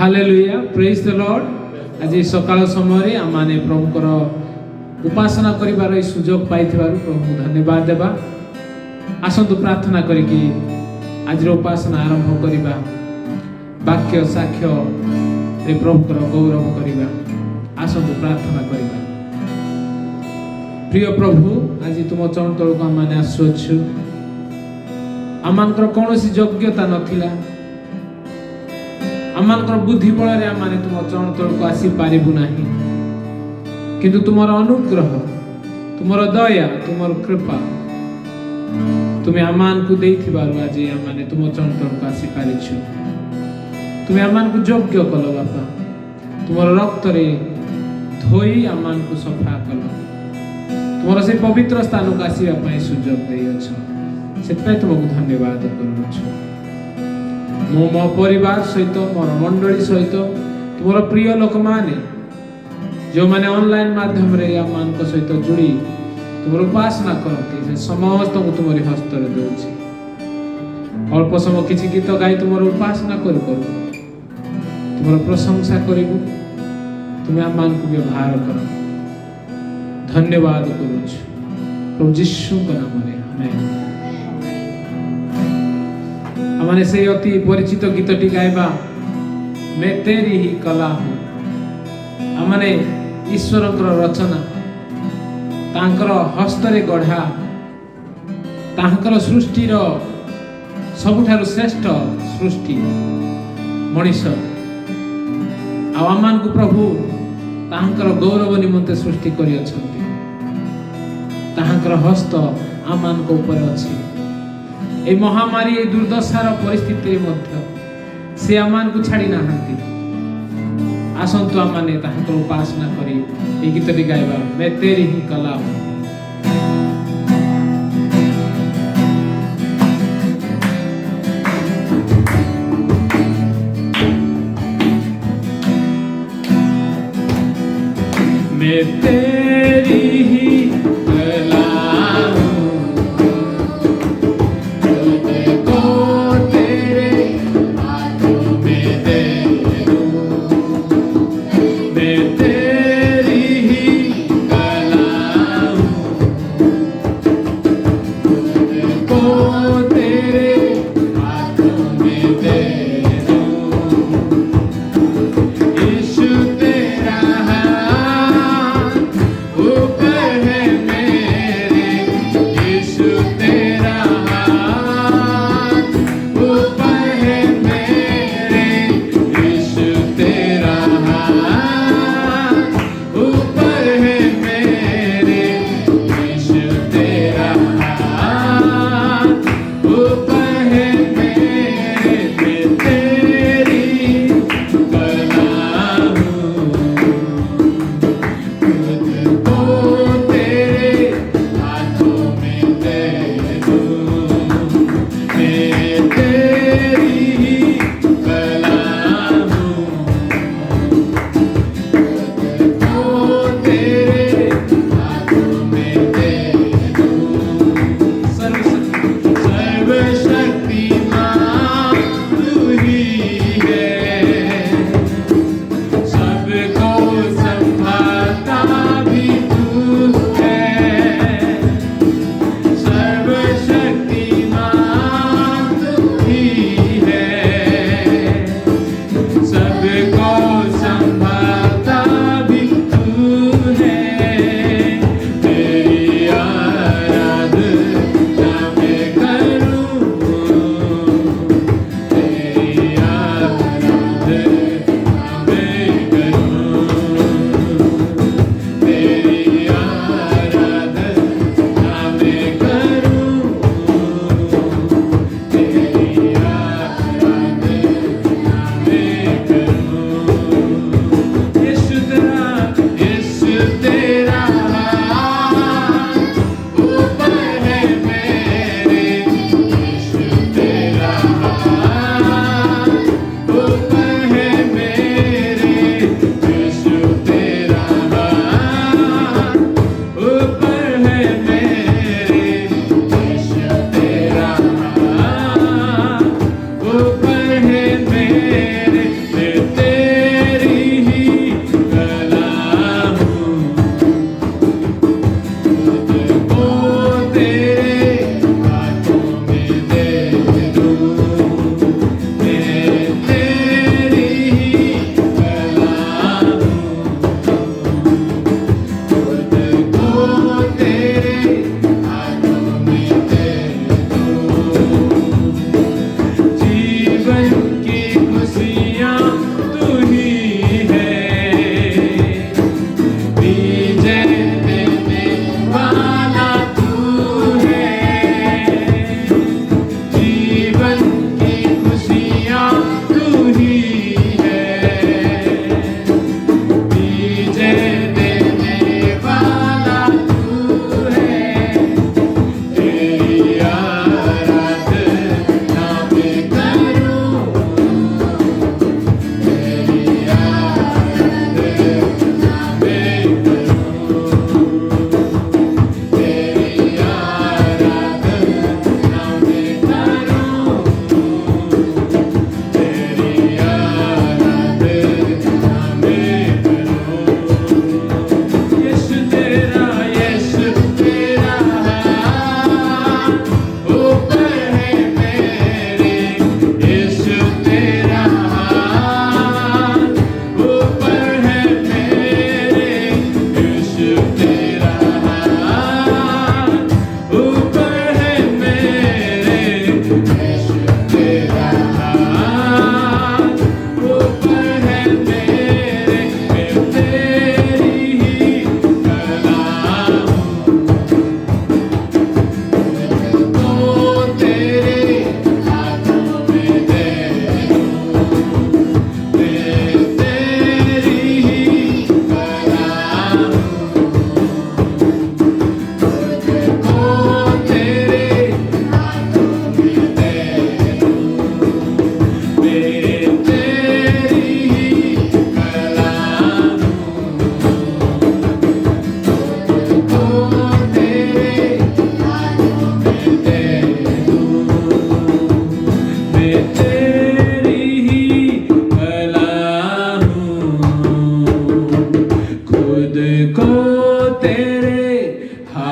Hallelujah praise the Lord. आज सकाळ समय आम प्रभुकर उपासना करिबार सुजोग पाइथिबारु प्रभु धन्यवाद देबा। आसंतु प्रार्थना करिकि आज उपासना आरंभ करिबा। वाक्य साक्ष्य रे प्रभुकर गौरव करिबा। आसंतु प्रार्थना करिबा। प्रिय प्रभु आज तुम चरण तलक आम आसुछु। आमर कौन योग्यता नथिला। आमर बुद्धि बल आम तुम चरण तलक आसी पारिबु नाही, किंतु तुमर अनुग्रह तुमर दया तुमर कृपा तुम आमान को देइथिबारु आज आम तुम चरण तलक आसी पारिछु। तुम आमान को योग्य कल बापा। तुमर रक्त रे धोई आमान को सफा कल। तुमर से पवित्र स्थान को आसीबा पई सुजोग देइछ। सेतपय तुमको धन्यवाद करूछु। मो परिवार सहित मोर मंडली सहित तुमर प्रिय लोक माने जो माने ऑनलाइन माध्यम रे आमान को सहित जुड़ी तुमर उपासना करती से समस्त को तुमरी हस्त रे देउछि। अल्प समय किछि गीत गाई तुमर उपासना करू तुमर प्रशंसा करिबु। तुम आमान को व्यवहार कर। धन्यवाद करूछु प्रभु यीशु के नाम रे आमेन। हमने से अति परिचित गीतटी गाइबा, मैं तेरी ही कला हूँ। हमने ईश्वर रचना तांकर हस्तरे गढ़ा तांकर सृष्टि सबुठारु श्रेष्ठ सृष्टि मनीष आमान को प्रभु तांकर गौरव निमंते सृष्टि करि अछंती। तांकर हस्त आमान को ऊपर अछि। ए महामारी ए दुर्दशार परिस्थिति मध्य से आमान को छाड़ी नाहंती। आसंतु आमाने ताहाकर उपासना करी ए गीतटी गाइबा, मैं तेरी ही कला हूँ। मैं तेरी ही कला हूँ।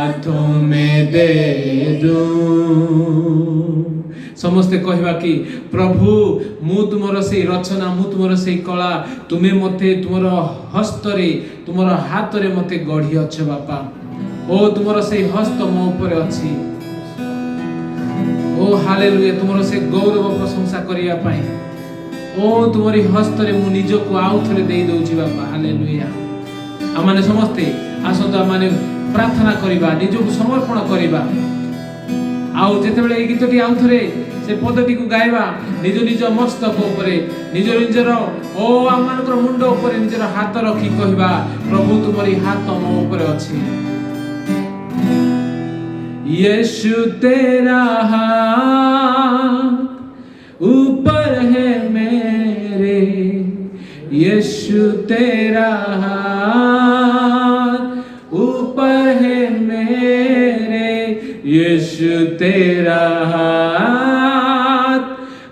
हाथों में दे दूं। समस्ते कहवा कि प्रभु मु तुमर से रचना मु तुमर से कला तुमे मते तुमर हस्तरे तुमर हाथ रे मते गढ़ी अछ बापा। ओ तुमर से हस्त मो ऊपर अछि। ओ हालेलुया तुमर से गौरव प्रशंसा करिया पाई। ओ तुमरी हस्त रे मु निज को आउ थरे देई दउची बापा। हालेलुया आमाने समस्ते आसंत आमाने प्रार्थना करिबा निज को समर्पण करिबा। आउ जेतेबेले ए गीतटी आउ थरे से पदटी को गायबा निज निज मस्तक ऊपरे निज निजर ओ आमानकर मुंड ऊपरे निजर हाथ रखी कहबा प्रभु तुमरी हाथ मो ऊपरे अछि। यीशु तेरा हाथ ऊपर है मेरे। यीशु तेरा हाथ ऊपर है मेरे। यीशु तेरा हाथ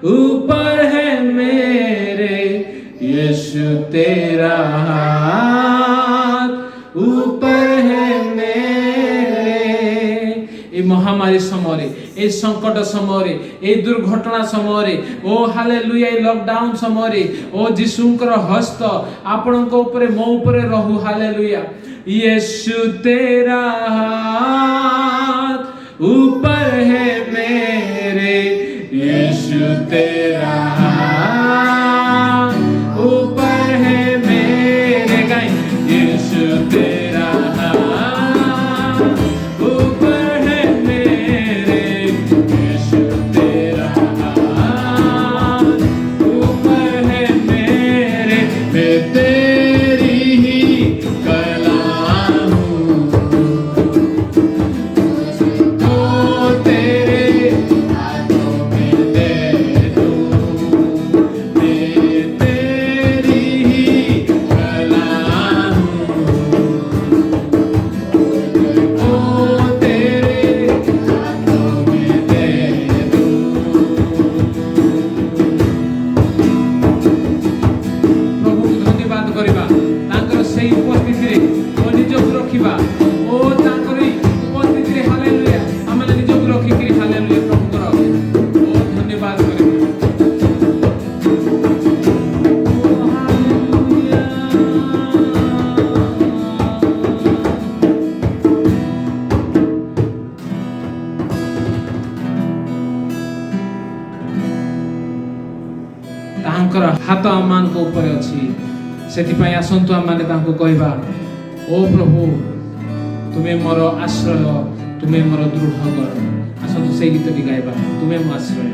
ऊपर है मेरे। यीशु तेरा हाथ ऊपर है मेरे। ए महामारी समय ए संकट समय ए दुर्घटना समय ओ हालेलुया ए लॉकडाउन समय ओ जिसुंकर हस्त आपणक ऊपर मो ऊपर रहू। हालेलुया यीशु तेरा हाथ ऊपर है मेरे। यीशु तेरा हाथ ऊपर है मेरे। गाय यीशु तेरा हाथ ऊपर है मेरे। यीशु तेरा हाथ ऊपर है मेरे। मैं तेरी ही कला हूँ। ओ तेरे हाथों में दे दूँ। मैं तेरी ही कला हूँ। ओ तेरे हाथों में दे दूँ। प्रभु धन्यवाद करिबा तांकर सेही उपस्थिति रे ओ निज को रखिबा। ओ तांकर उपस्थिति रे हालेलुया आमे निज को रखि कि हालेलुया प्रभु कर ओ धन्यवाद करिबा। ओ हालेलुया तांकर हाथ आमान को ऊपर अछि। सेति पई आसंतु आमाने तांको कहबा ओ प्रभु तुमे मोर आश्रय तुमे मोर दृढ़ गढ़। आसंतु से गीतटी गायबा तुमे मो आश्रय।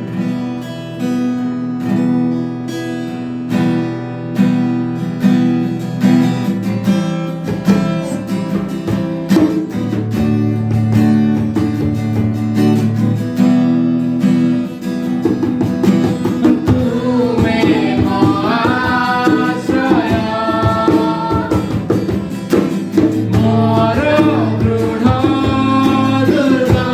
मोर दृढ़ दुर्गा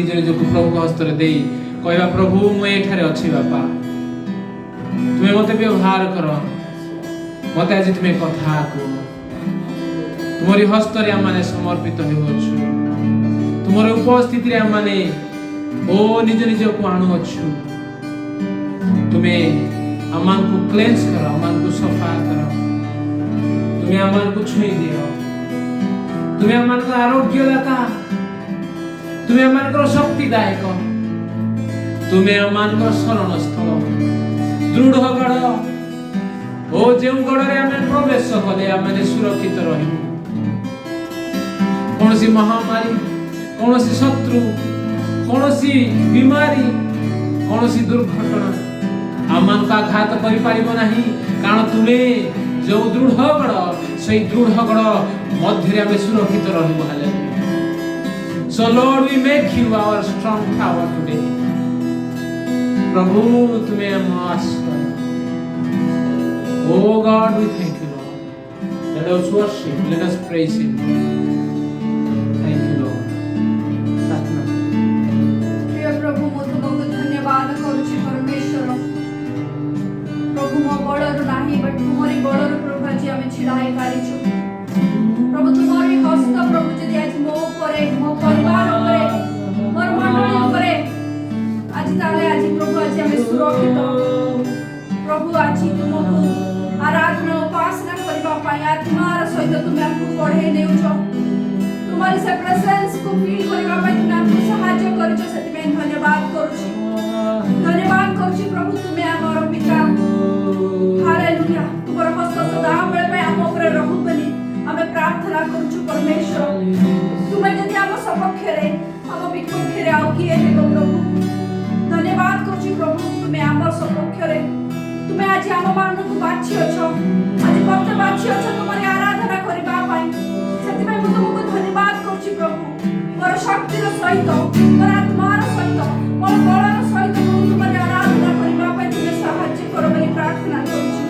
निज निजको प्रभु हस्तर दे कहवा प्रभु मु एठारे अछि बापा तुम्हें मते व्यवहार कर मते आज तुम्हें कथा को तुम्हारी हस्तरे आमाने समर्पित होउछु तुम्हारे उपस्थिति रे आमाने ओ निज निज को आणु अछु तुम्हें आमान को क्लेंस करो आमान को सफा करो तुम्हें आमान को छुई दियो तुम्हें आमान को आरोग्य दाता तुम्हें आमान को शक्ति दायक तुम्हें आमान को शरण स्थल दृढ़ गढ़ ओ जेउ गढ़ रे आमे प्रवेश कले आमे सुरक्षित रहिबु कौनसी महामारी कौनसी शत्रु कौनसी बीमारी कौनसी दुर्घटना आमान का घात करि पारिबो नाही कारण तुम्हें जो दृढ़ गढ़ सही दृढ़ गढ़ मध्य रे आमे सुरक्षित रहिबु hallelujah so Lord we make you our strong tower today प्रभु तुम्हें हम आश्रय Oh God, we thank you, Lord. Let us worship, let us praise Him. Thank you, Lord. Satnam. प्रिय प्रभु मो तुमको धन्यवाद करूची परमेश्वर प्रभु मो बड़र नाही बट तुम्हारी बड़र प्रभु आज आमे छिड़ाई पारिछु प्रभु तुम्हारी हस्त प्रभु जदि आज मो करे मो परिवार करे मोर मंडली करे आज ताले आज प्रभु आज आमे सुरक्षित प्रभु आज तुमको आराधना उपासना करबा पाई आत्मार सहित तुम हमको पढ़े नेउछो तुम्हारी से प्रेजेंस को फील करबा पाई तुम हमको सहायता करछो सेति में धन्यवाद करूची प्रभु तुम्हें हमर पिता हालेलुया तुम्हार हस्त सदा बेले पे हम ऊपर रहु बनी हमें प्रार्थना करूछु परमेश्वर तुम्हें जदि हम सपक्ष रे हम विपक्ष रे आउ किए हे प्रभु धन्यवाद करूची प्रभु तुम्हें हमर सपक्ष रे तुम्हें आज आम मान को बाछि अछो आज भक्त बाछि अछो तुम्हारी आराधना करबा पाई सेति में तुमको धन्यवाद करछि प्रभु मोर शक्तिर सहित मोर आत्मार सहित मोर बलर सहित तुम्हारी आराधना करबा पाई तुम्हें सहायता करो बोली प्रार्थना करछि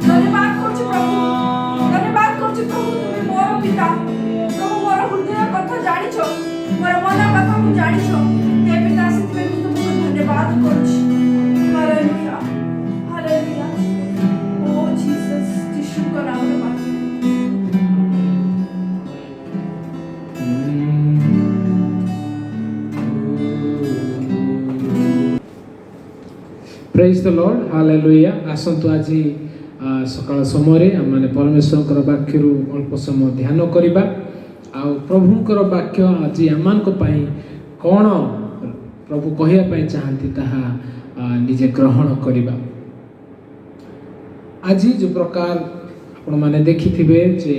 धन्यवाद करछि प्रभु तुम्हें मोर पिता प्रभु मोर हृदय कथा जानिछो मोर मन कथा को जानिछो हे पिता सेति में तुमको धन्यवाद करछि हालेलुया Oh Jesus, टिश्यू का नाम ले मारते Praise the Lord, hallelujah. आसंतु आज सकाळ समय आम परमेश्वर वाक्य अल्प समय ध्यान करवा आ प्रभुंकर वाक्य आज आम कौन प्रभु कहवाई चाहती ताहा निजे ग्रहण करवा आज जो प्रकार आपण माने देखिथिबे जे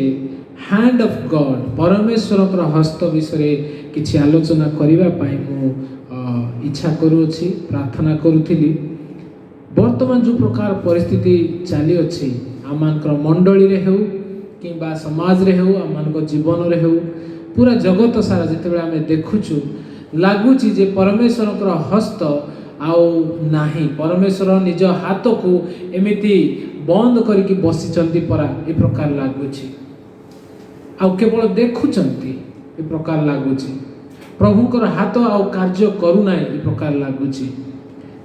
हैंड ऑफ गॉड परमेश्वर हस्त विषय किछि आलोचना करबा पाई मु इच्छा करूछि प्रार्थना करूथिली वर्तमान जो प्रकार परिस्थिति चली अछि आमानकर मंडली रे हेउ किबा समाज रे हेउ आमानकर जीवन रे हेउ पूरा जगत सारा जेतेबे आमे देखुछु लागुछि जे परमेश्वरकर हस्त आउ नाही परमेश्वर निज हाथ को एमिति बंद करके बसी परा ए प्रकार लगुच आउ केवल देखुंती ए प्रकार लगुच प्रभुंकर हाथ आउ कार्य करूना ए प्रकार लगुच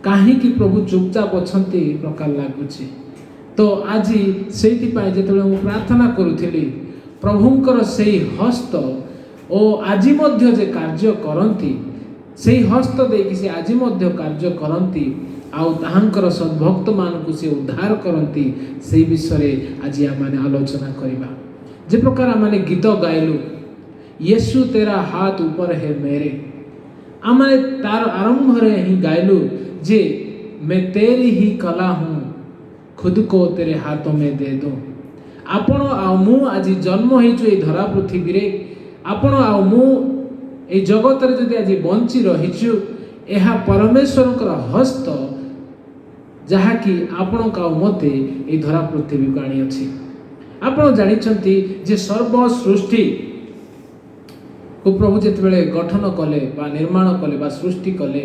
कहीं प्रभु चुपचाप अच्छा प्रकार लगुच तो आज से जो प्रार्थना करुली प्रभुंकर से हस्त ओ आज जे कार्य करती से हस्त देखि से आज कार्य करती आउ ताहांकर सद्भक्त मानकु से उद्धार करती से विषय आज आम आलोचना करवा जे प्रकार आम गीत गाइलु यीशु तेरा हाथ ऊपर है मेरे आम तार आरंभ रे ही गाइलु जे मैं तेरी ही कला हूँ खुद को तेरे हाथों में दे दूं आपण आ मु आज जन्म होइछु ए धरा पृथ्वी रे आपण आ मु ए जगत रे जदि आज बंची रहिछु एहा परमेश्वरकर हस्त जहा कि आपण का मते ए धरा पृथ्वी को आनी अछि आपण जानिछंती जे सर्व सृष्टि को प्रभु जेतबेले गठन कले बा निर्माण कले बा सृष्टि कले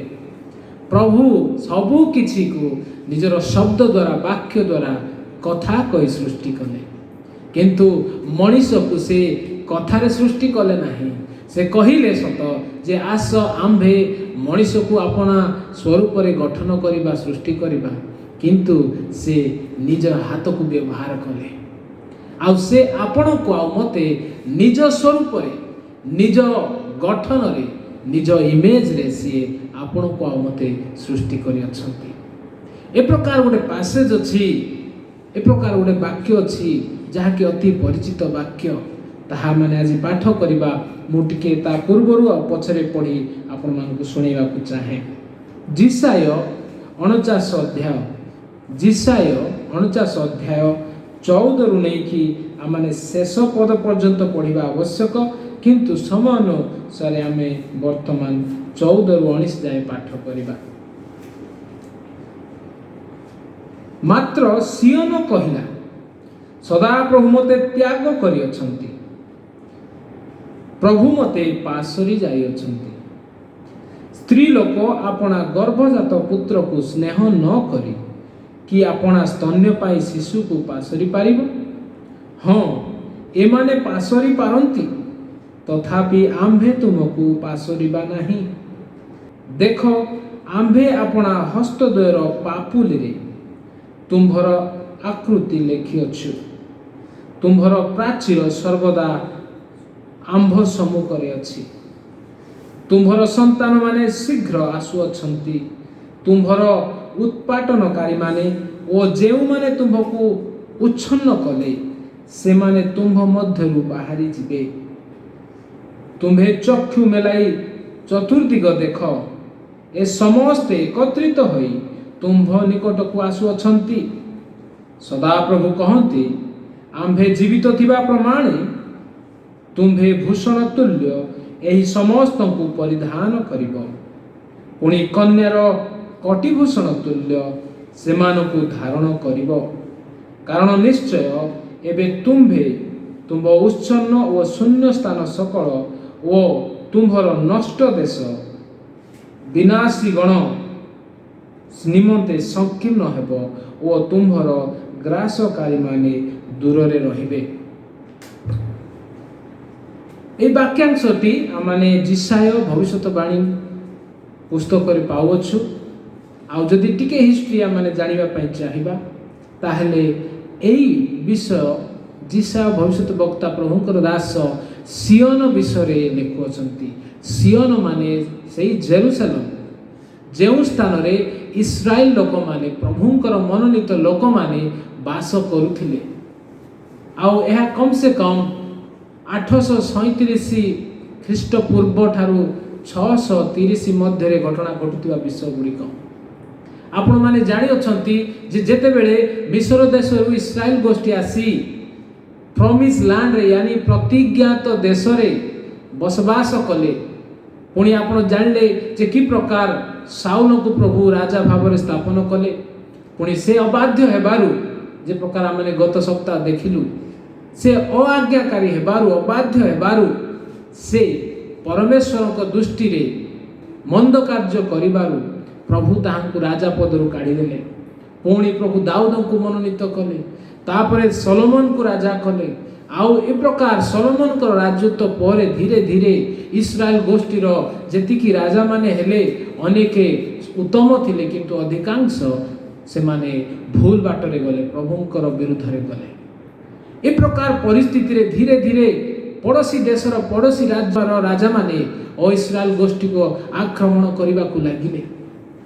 प्रभु सबु किछि को निजर शब्द द्वारा वाक्य द्वारा कथा कहि सृष्टि कले किंतु मनीष को से कथारे सृष्टि कले नाही से कहिले सत जे आस आंभे मनीष को अपना स्वरूप गठन करवा सृष्टि करवा किंतु से निज हाथ को व्यवहार कले आउ से आपण को आउ मते निज स्वरूप निज गठन रे निज इमेज रे सी आपण को आउ मते सृष्टि करि अछंती। ए प्रकार गोटे पैसेज अछि ए प्रकार गोटे वाक्य अछि जहा कि अति परिचित वाक्य ताहा माने आज पाठ करिबा मु टिके ता पूर्वरु आ पछरे पढी आपण मानकु सुनेबा को चाहे। जिसाय 49 अध्याय जिसाय 49 अध्याय 14 रु नै कि आमाने शेष पद पर्यंत पढिबा आवश्यक किंतु समय अनुसार आमे वर्तमान 14 रु 19 जाय पाठ करिबा। मात्र सियोन कहिला सदा प्रभु मते त्याग करि अछंती प्रभु मते पासरी जाई अछंती। स्त्री लोक अपना गर्भजात पुत्र को स्नेह न करी कि अपना स्तन्यपायी शिशु को पासरी पारिबो। हाँ एमाने पासरी पारंती तथापि आम्भे तुमको पासरिबा नहीं। देख आम्भे अपना हस्तद्वयर पापुली रे तुम्भर आकृति लेखिअछु तुम्भर प्राचीर सर्वदा आम्भ सम्मुखरे अछि। तुम्भर संतान माने शीघ्र आसुअछंती तुम्भर उत्पाटनकारी माने ओ जेउ माने तुम्भको उच्छन्न कले से माने तुम्भ मध्यरु बाहरी जिबे। तुम्भे चक्षु मेलाई चतुर्दिग देख ए समस्ते एकत्रित होई तुम्भ निकट को आसुअछंती। सदा प्रभु कहंती आम्भे जीवित थिबा प्रमाणे तुम्भे भूषण तुल्य एही समस्त को परिधान करिब पुणी कन्यार कटिभूषण तुल्य सेमानकु धारण करिब। कारण निश्चय एबे तुम्भे तुम्भ उच्छन्न ओ शून्य स्थान सकल ओ तुम्भर नष्ट देश विनाशी गण निमंते संकीर्ण हेब ओ तुम्भर ग्रासकारी माने दूर रे रहिबे। ए वाक्यांशटी आमाने जिसाय भविष्यवाणी पुस्तक रे पाउछु। आ जदि टिके हिस्ट्री आमाने जानिबा पई चाहिबा ताहले एई विषय जिसाय भविष्यत वक्ता प्रभुकर दास सियोन विषय रे लेखुअछंती। सियोन माने सेई जेरूसलम जेउ स्थान रे इस्राएल लोक माने प्रभुकर मनोनीत लोक माने वास करुथिले। आउ एहा कम से कम 837 ख्रीष्टपूर्व ठारू 630 मध्य घटना घटुवा विषय गुड़िक आपण माने जानी अछंती जे जेते बेले मिस्र देश रु इस्राएल गोष्ठी आसी प्रॉमिस लैंड रे यानी प्रतिज्ञात देश रे बसवास कले पुणी आपण जानले जे कि प्रकार साउल को प्रभु राजा भाव स्थापन कले पुणी से अबाध्य हेबारु जे प्रकार आमने गत सप्ताह देखिलु से अआज्ञाकारी हेबारु अबाध्य हेबारु से परमेश्वर को दृष्टि रे मंद कार्य करिबारु प्रभु ताहांकु राजा पदरु काढी देले। पुणी प्रभु दाऊद को मनोनीत कले तापरे सोलोमन को राजा कले। आउ ए प्रकार सोलोमन को राजत्व पर धीरे धीरे इस्राएल गोष्ठीर जेतिकी राजा माने हेले अनेके उत्तम थिले किंतु अधिकांश से माने भूल बाटरे गले प्रभुंकर विरुद्ध रे गले। ए प्रकार परिस्थिति रे धीरे धीरे पड़ोसी देशर पड़ोसी राज्यर राजा माने ओ इस्राएल गोष्ठी को आक्रमण करने को लगिले।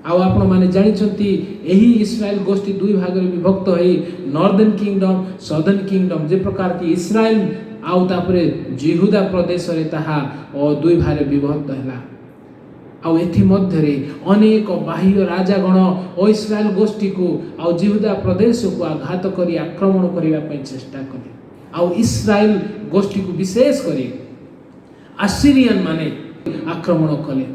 आउ आपण माने जानिछंती एही इस्राएल गोष्ठी दुई भाग रे विभक्त होई नॉर्दर्न किंगडम सदर्न किंगडम जे प्रकार की इस्राएल आउ तापरे यहूदा प्रदेश रे ताहा ओ दुई भाग रे विभक्त हला। आउ एथि मध्य रे अनेक बाह्य राजागण ओ इस्राएल गोष्ठी को आउ यहूदा प्रदेश को आघात करी आक्रमण करिवा पई चेष्टा कले। आउ इस्राएल गोष्ठी को विशेष करी आसीरियन माने आक्रमण कले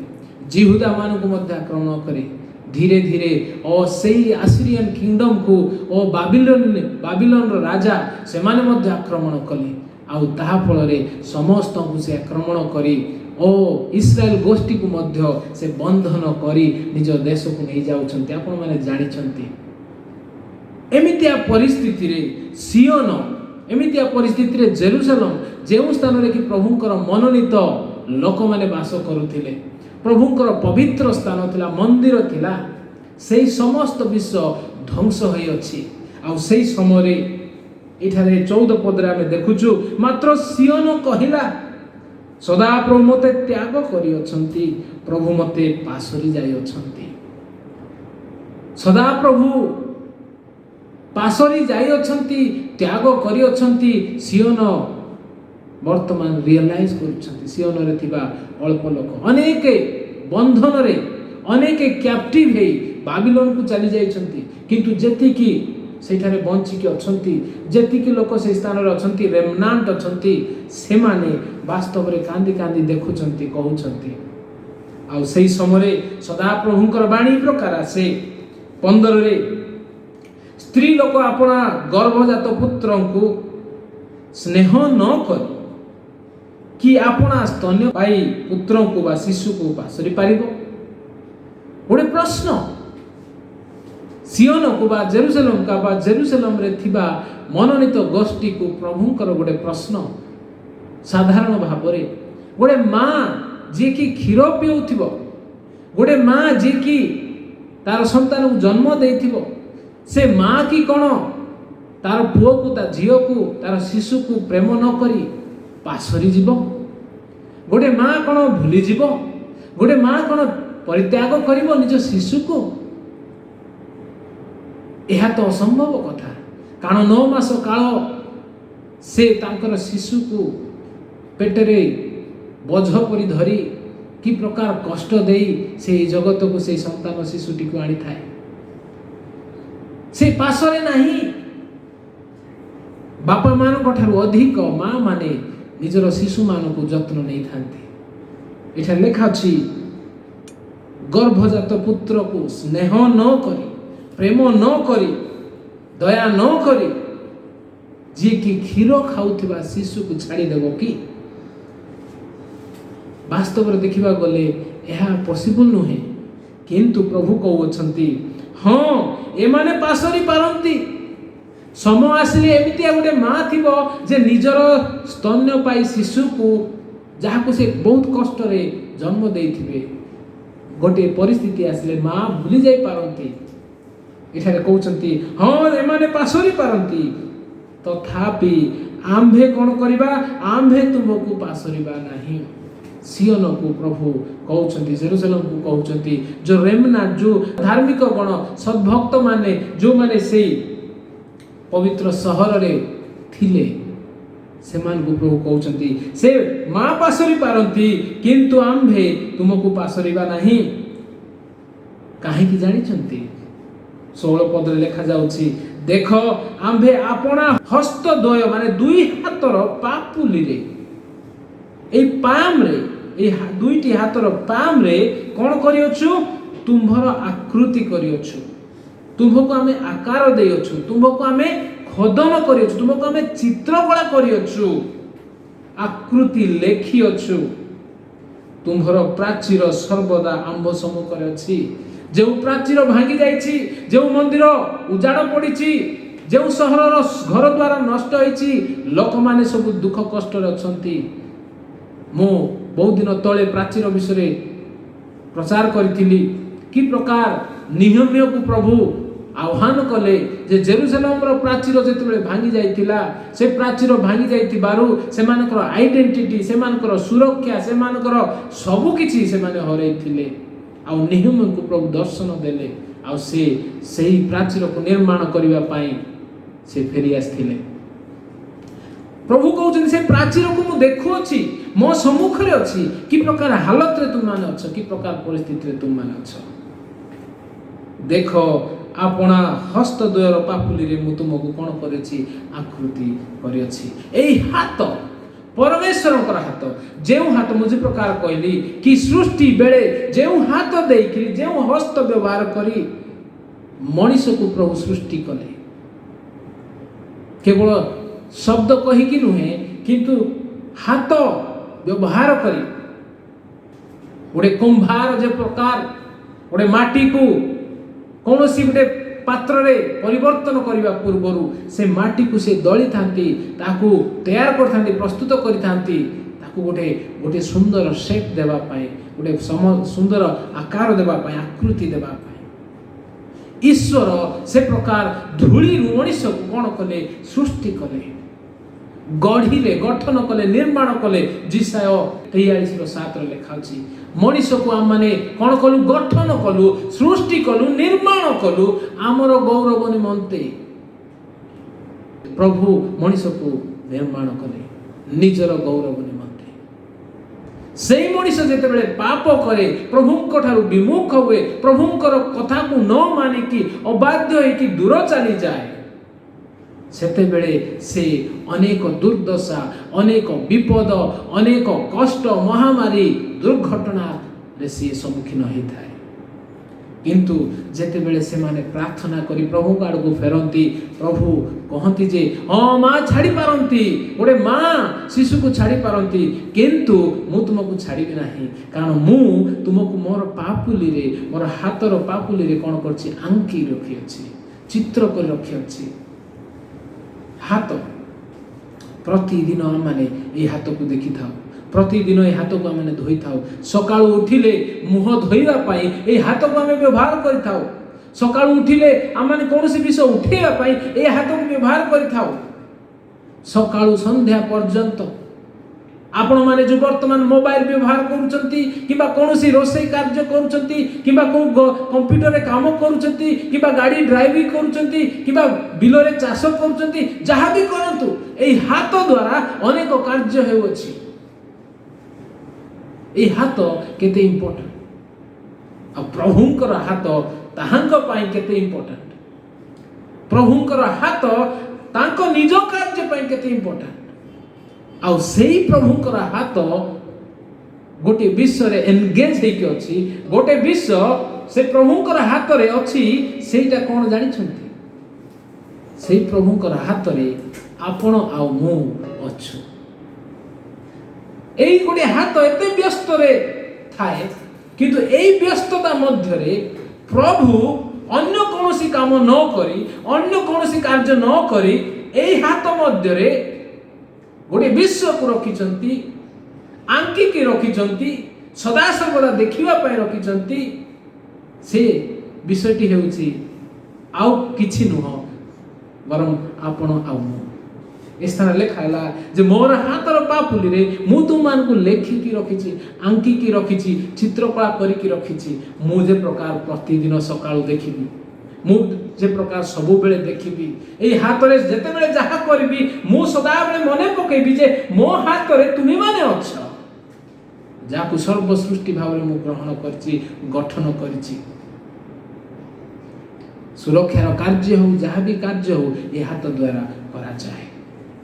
यहूदा मान को मध्य आक्रमण करे धीरे धीरे और सही आसीरियन किंगडम को ओ बाबिलोन राजा से माने मध्य आक्रमण कले। आउ ताहा फल रे समस्त को से आक्रमण करी ओ इस्राएल गोष्ठी को मध्य से बंधन करी निज देश को नहीं जाउछंती। आपण माने जानि छंती एमितिया परिस्थिति रे सियोन एमितिया परिस्थिति रे जेरूसलम जेउ स्थान रे कि प्रभुंकर मनोनीत लोक माने वास करुथिले प्रभुंकर पवित्र स्थान थिला मंदिर थिला सेही समस्त विश्व ध्वंस होई अछि आ सेही समय रे एठारे 14 पदरे आमे देखुछु मात्र सियोन कहिला सदा प्रभु मते त्याग करी अछंती प्रभु मते पासरी जाई अछंती सदा प्रभु पासरी जाई अछंती त्याग करी अछंती सियोन वर्तमान रियलाइज करुछंती सियोन रे थिबा अल्प लोक अनेक बंधन रे अनेक कैप्टिव हे बाबिलोन को चली जाइछंती किंतु जेतिकी सेठारे बंचिकी अछंती जेतिकी लोक से स्थान रे अछंती रेमनांट अछंती से माने वास्तव रे कांदी कांदी देखुछंती कहउछंती आ सेही समय सदा प्रभुंकर बाणी प्रकार से 15 रे स्त्री लोक अपना गर्भजात पुत्र को स्नेह न कर कि अपना स्तन्य पाई पुत्र को बा शिशु को पासरी पारिबो गोटे प्रश्न सियोन को बा जेरुसलेम का बा जेरुसलेम रे थिबा मनोनीत गोष्ठी को प्रभुंकर गोटे प्रश्न साधारण भाव रे गोटे माँ जे कि क्षीर पिउथिबो गोटे माँ जे कि तार संतान को जन्म देइथिबो से माँ की कौन तार पुओ को ता झील को तार शिशु को प्रेम न करी पासरी जीव गोटे माँ कौन भूली जीव गोटे माँ कौन परित्याग करिवो निज शिशु को यह तो असंभव कथा कारण 9 मास काल से तांकर शिशु को पेटरे बोझ परी धरी कि प्रकार कष्ट देई से जगत को से संतान शिशुटी को आनी थाए से पासरे नहीं बापा मान ठारू अधिक माँ माने निजर शिशु मान को जत्न नहीं थांती एठा लेखा अछि गर्भजात पुत्र को स्नेह न करी प्रेम न करी दया न करी जी कि क्षीर खाउथिबा शिशु को छाड़ी देबो कि वास्तव में देखा गले यह पॉसिबल नुहे किंतु प्रभु कहउछंती हाँ एमाने पासरी पारंती समय आसिले एमिति गोटे माँ थिबो जे निजर स्तन्य पाई शिशु को जहाँ को से बहुत कष्ट रे जन्म देइथिबे गोटे परिस्थिति आसिले माँ भूली जाई पारंती एठारे कहउछंती हाँ एमाने पासरी पारंती तथापि आम्भे कौन करिबा आम्भे तुमको पासरिबा नहीं सियोन को प्रभु कहउछंती जेरुसलेम को कहउछंती जो रेमना जो धार्मिक गण सद्भक्त माने जो माने से पवित्र सहर रे थिले सेमान को प्रभु कहउछंती से माँ पासरी पारंती किंतु आम्भे तुमको पासरिबा नहीं काहे कि जानि छंती 16 पद रे लिखा जाउछि देखो आम्भे आपना हस्त द्वय माने दुई हातर पापुली रे ए पाम रे ए दुईटी हातर पाम रे कौन करियोछु तुम्भर आकृति करियोछु तुम्भको आमे आकार देयोछु तुम्भको आमे खोदन करियोछु तुम्भको आमे चित्रकला करियोछु आकृति लेखियोछु तुम्भर प्राचीर सर्वदा आंभ सम्मुख रे अछि जो प्राचीर भांगी जाइछि जो मंदिर उजाड़ पड़िछि जो सहरर घर द्वारा नष्ट होइछि लोक माने सब दुख कष्ट रे अछंती मो बहुत दिन तले प्राचीर विषय प्रचार करी कि प्रकार निहम्य को प्रभु आह्वान कले जे जेरुसलेम रो प्राचीर जेतबेले भांगी जाइतिला से प्राचीर भांगी जाइतिबारु सेमानकर आइडेंटिटी सेमानकर सुरक्षा सेमानकर सब किछि सेमाने हरैथिले आ निहम्य को प्रभु दर्शन देले आ से सही प्राचीर को निर्माण करिवा पाई से फेरी आस्थिले प्रभु कहउछन से प्राचीर को मु देखु अछि मो सम्मुख रे अछि कि प्रकार हालत रे तुम माने अछ कि प्रकार परिस्थिति रे तुम माने अछ देखो आपना हस्त द्वयर पापुली रे मु तुमको कोन करेछि आकृति करियछि एई हाथ परमेश्वरकर हाथ जेउ हाथ मुझे प्रकार कहली कि सृष्टि बेले जेउ हाथ देइकरी जेउ हस्त व्यवहार करी मनीष को प्रभु सृष्टि कले केवल शब्द कही कि नुहे किंतु हाथ व्यवहार करी गोटे कुंभार जे प्रकार गोटे माटी को कौन सी गोटे पात्र रे परिवर्तन करने पूर्वर से माटी को से दली थांती ताकू तैयार कर थांती प्रस्तुत करी थांती ताकू गोटे गोटे सुंदर शेप देवा पाए, गोटे सुंदर आकार देवा पाए, आकृति देवा पाए ईश्वर से प्रकार धूली मनीष को कौन कले सृष्टि कले, गढ़िले, गठन कले, निर्माण कले। जिसाय 43:7 लिखा अछि मनीष को आम माने कौन कलु, गठन कलु, सृष्टि कलु, निर्माण कलु आमर गौरव निमंते। प्रभु मनीष को निर्माण कले निजर गौरव निमंते। से मनीष जेतेबेले पाप करे, प्रभुंक ठारू विमुख हुए, प्रभुंकर कथा को न मानिकी अबाध्य होइकी दूर चली जाए, सेतेबेले से अनेक दुर्दशा, अनेक विपद, अनेक कष्ट, महामारी, दुर्घटना रे से सम्मुखीन होता है। किंतु जेतेबेले से माने प्रार्थना करी प्रभु आड़ को फेरंती, प्रभु कहती जे हाँ माँ छाड़ी पारंती, गोटे माँ शिशु को छाड़ी पारंती, किंतु मु तुमको छाड़िबी नहीं, कारण मु तुमको मोर पापुली रे, मोर हाथर पापुली रे कौन करछि आंकी रखी अछि, चित्र कर रखी अछि। हाथ प्रतिदिन आमे ये हाथ को देखि था, प्रतिदिन ये हाथ को आम धोई था, सका उठिले मुह धोइबा पाई ये हाथ को आम व्यवहार करि था, सका उठिले आम कौन विषय उठेबा पाई ये हाथ को व्यवहार करि था, सका संध्या पर्यंत आपण माने जो वर्तमान मोबाइल व्यवहार करूचंती किबा कोनोसी रोसई कार्य करूचंती किबा को कंप्यूटर रे काम करूचंती किबा गाड़ी ड्राइविंग करूचंती किबा बिलो रे चाष करूचंती, जहां भी करंतु एई हाथ द्वारा अनेक कार्य हेउछि। एई हाथ केते इंपोर्टेंट, आ प्रभुंकर हाथ ताहांक पाई केते इंपोर्टेंट, प्रभुंकर हाथ तांको निज कार्य पाई केते इंपोर्टेंट। आउ सेही प्रभुंकर हाथ गोटे विश्व रे एंगेज हेके अछि, गोटे विश्व से प्रभुंकर हाथ रे अछि, सेटा कोन जानि छथि, सेही प्रभुंकर हाथ रे आपण आउ मु अछु। एई गोटे हाथ एते व्यस्त रे थाए, किंतु एई व्यस्तता मध्य रे प्रभु अन्य कोनोसी काम न करी, अन्य कोनोसी कार्य न करी एई हाथ मध्य रे गोटे विश्व को रखिचंती, आंकिकी रखिचंती, सदा सर्वदा देखिबा पाई रखिचंती। से विषयटी हेउछि आउ किछि नुह, बरम आपण आउ मु। स्थान लेखा हला जे मोर हाथर पापुली रे मु तुम मान को लेखिकी रखिछि, आंकिकी रखिछि, चित्रकला करिकी रखिछि। मु जे प्रकार प्रतिदिन सकाळु देखिबी, मु जे प्रकार सबु बेले देखिबी, एई हाथ रे जते बेले जहा करबी मु सदा बेले मने पकेबी जे मो हाथ रे तुमी माने अछ, जाकु सर्व सृष्टि भाव रे मु ग्रहण करछि, गठन करछि। सुरक्षार कार्य हो, जहा भी कार्य हो, ए हाथ द्वारा करा जाए।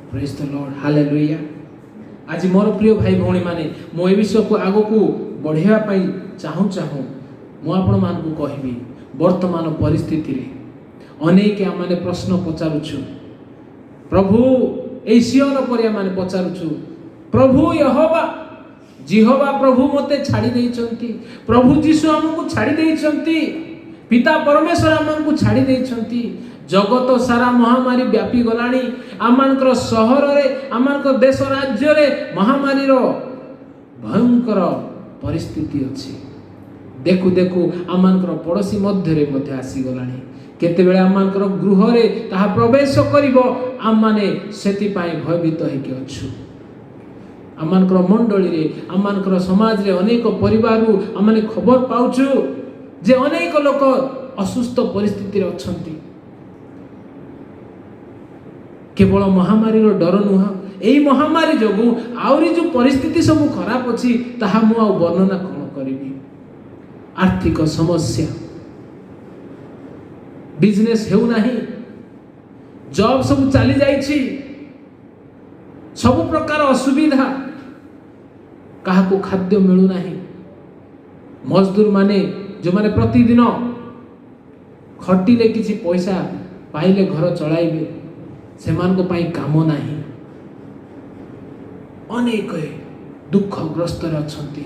Praise the Lord, hallelujah. आज मोर प्रिय भाई भौणी माने मो ए विषय को आगो को बढ़ेवा पई चाहू मु आपण मान को कहबी, वर्तमान परिस्थिति रे अनेक आम प्रश्न पचारुछु, प्रभु ए सियोन परिया माने पचारुछु, प्रभु यहोवा जिहोवा प्रभु मते छाड़ी देइछंती, प्रभु जीशु हमकु छाड़ी देइछंती, पिता परमेश्वर हमकु छाड़ी देइछंती। जगत सारा महामारी व्यापी गलानी, आमानकर सहर रे, आमानकर देश राज्य रे महामारी रो भयंकर परिस्थिति अछि। देखु देखु आमानकर पड़ोसी मध्य रे मध्य आसी गलानी, केते बेले आमानकर गृह रे ताहा प्रवेश करिवो, आम माने सेति पाई भयभीत हेके अछु। आमानकर मंडली रे, आमानकर समाज रे अनेक परिवार रु आमाने खबर पाउछु जे अनेक लोक असुस्थ परिस्थिति रे अछंती। केवल महामारी रो डर नुह, एई महामारी जोगु आउरी जो परिस्थिति सब खराब अछि ताहा मु आ वर्णना कोन करिवि। आर्थिक समस्या, बिजनेस हेउ नाही, जॉब सब चली जाइछि, सब प्रकार असुविधा, काहाको खाद्य मिलु नाही, मजदूर माने जो माने प्रतिदिन खटिले किछि पैसा पाइले घर चलाइबे, सेमान को पाई काम नाही, अनेक दुखग्रस्त अछंती।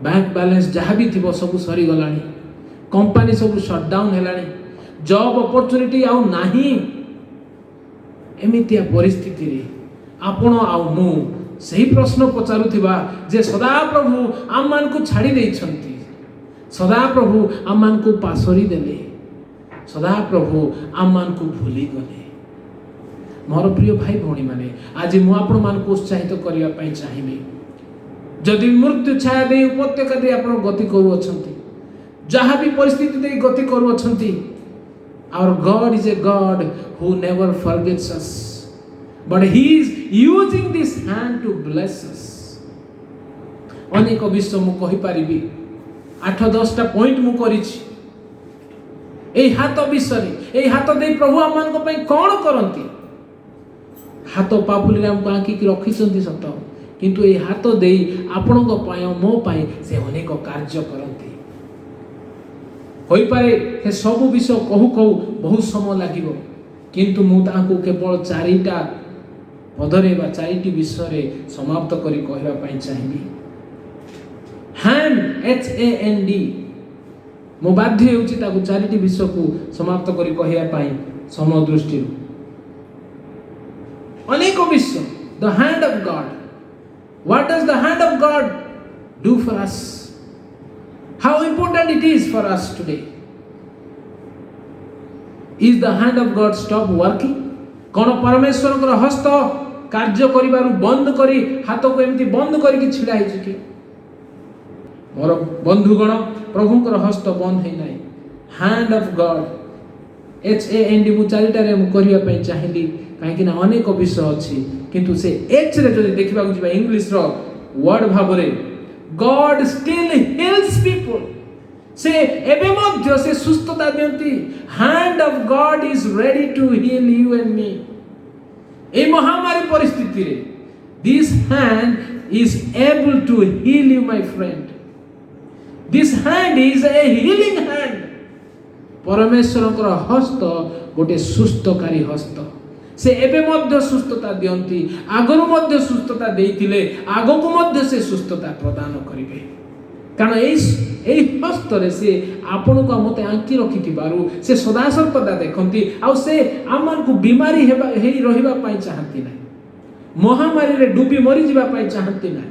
बैंक बैलेंस जहाँ भी थी सब सरी गलानी, कंपनी सब शटडाउन हेलानी, जॉब अपॉर्चुनिटी आउ नाही। एमितिया परिस्थिति रे आपण आउ मु सही प्रश्न पचारुथिबा जे सदा प्रभु आम मान को छाड़ी देइछंती, सदा प्रभु आम मान को पासरी देले, सदा प्रभु आम मान को भूली गले। मोर प्रिय भाई भौणी माने आज मु आपण मान को उत्साहित करिया पई चाहिबे। जदि मृत्यु छाया दे उपत्यका दे आपण गति करू अछंती, जहाँ भी परिस्थिति दे गति करू अछंती, our God is a God who never forgets us, but he is using this hand to bless us। अनेक विषय मु कहि पारिबी, 8-10टा पॉइंट मु करिछि। एई हाथ विषय, एई हाथ दे प्रभु आम मान को पई कोन करंती? हाथ पापुली रे हमको आंकी कि रखिसंती सत, किंतु एई हाथ दे आपणक पय मो पय से अनेक कार्य करंती। होई पारे से सब विषय कहू कहू बहुत समय लागिबो, किंतु मु तांको केवल 4टा पदरे बा 4टी विषय रे समाप्त करी कहबा पई चाहिबी। हैंड, HAND, मु बाध्य हेउची ताको 4टी विषय को समाप्त करी कहबा पई समय दृष्टि। अनेक विषय, the hand of God, what does the hand of God do for us? How important it is for us today? Is the hand of God stop working? कौन परमेश्वर को हस्त कार्य करिबारु बंद करी हाथ को एमती बंद करी कि छिड़ा हिची कि? मोर बंधुगण, प्रभु को हस्त बंद है नाही। हैंड ऑफ गॉड, HAND मु 4टा रे मु करिया पई चाहिली, काहे कि ना अनेक विषय अछि, किंतु से H रे जदि देखिबा को जिबा इंग्लिश रो word भाबरे God still heals people। से एबे मध्य से सुस्थता दियंती। hand of God is ready to heal you and me। ए महामारी परिस्थिति रे this hand is able to heal you my friend। this hand is a healing hand। परमेश्वर को हस्त गोटे सुस्थकारी हस्त। से एबे मध्य सुस्थता दियंती, आगरु मध्य सुस्थता देइतिले, आगो को मध्य से सुस्थता प्रदान करिवे। कारण एई हस्त रे से आपन को मते आंकी रखितिबारु से सदा सर्वदा देखंती, आ से आमान को बीमारी हेबा हेई रहिबा पई चाहंती नै, महामारी रे डूबी मरि जिबा पई चाहंती नै।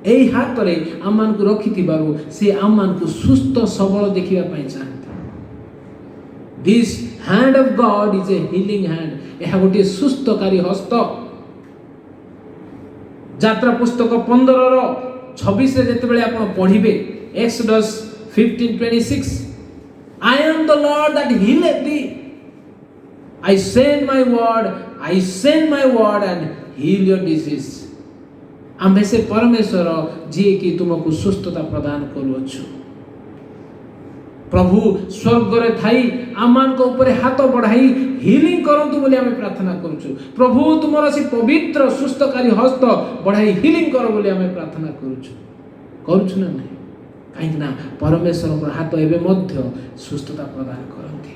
एई हाथ रे आमान को रखितिबारु से आमान को सुस्थ सबल देखिबा पई चाहंती। This hand of God is a healing hand। यह गोटे सुस्थकारी हस्त। यात्रा पुस्तक 15:26 रे जेते बेले आपण पढिबे, Exodus 15:26, I am the Lord that healeth thee, I send my word and heal your disease। आम्भे से परमेश्वर जे कि तुमको सुस्थता प्रदान करूछु। प्रभु स्वर्ग रे थाई आमान को ऊपर हाथ बढ़ाई हीलिंग करंतु बोली आमे प्रार्थना करूछु। प्रभु तुमरा से पवित्र सुस्थकारी हस्त बढ़ाई हीलिंग करो बोली आमे प्रार्थना करूछु ना नहीं? काहे ना परमेश्वर को हाथ एबे मध्य सुस्थता प्रदान करंती।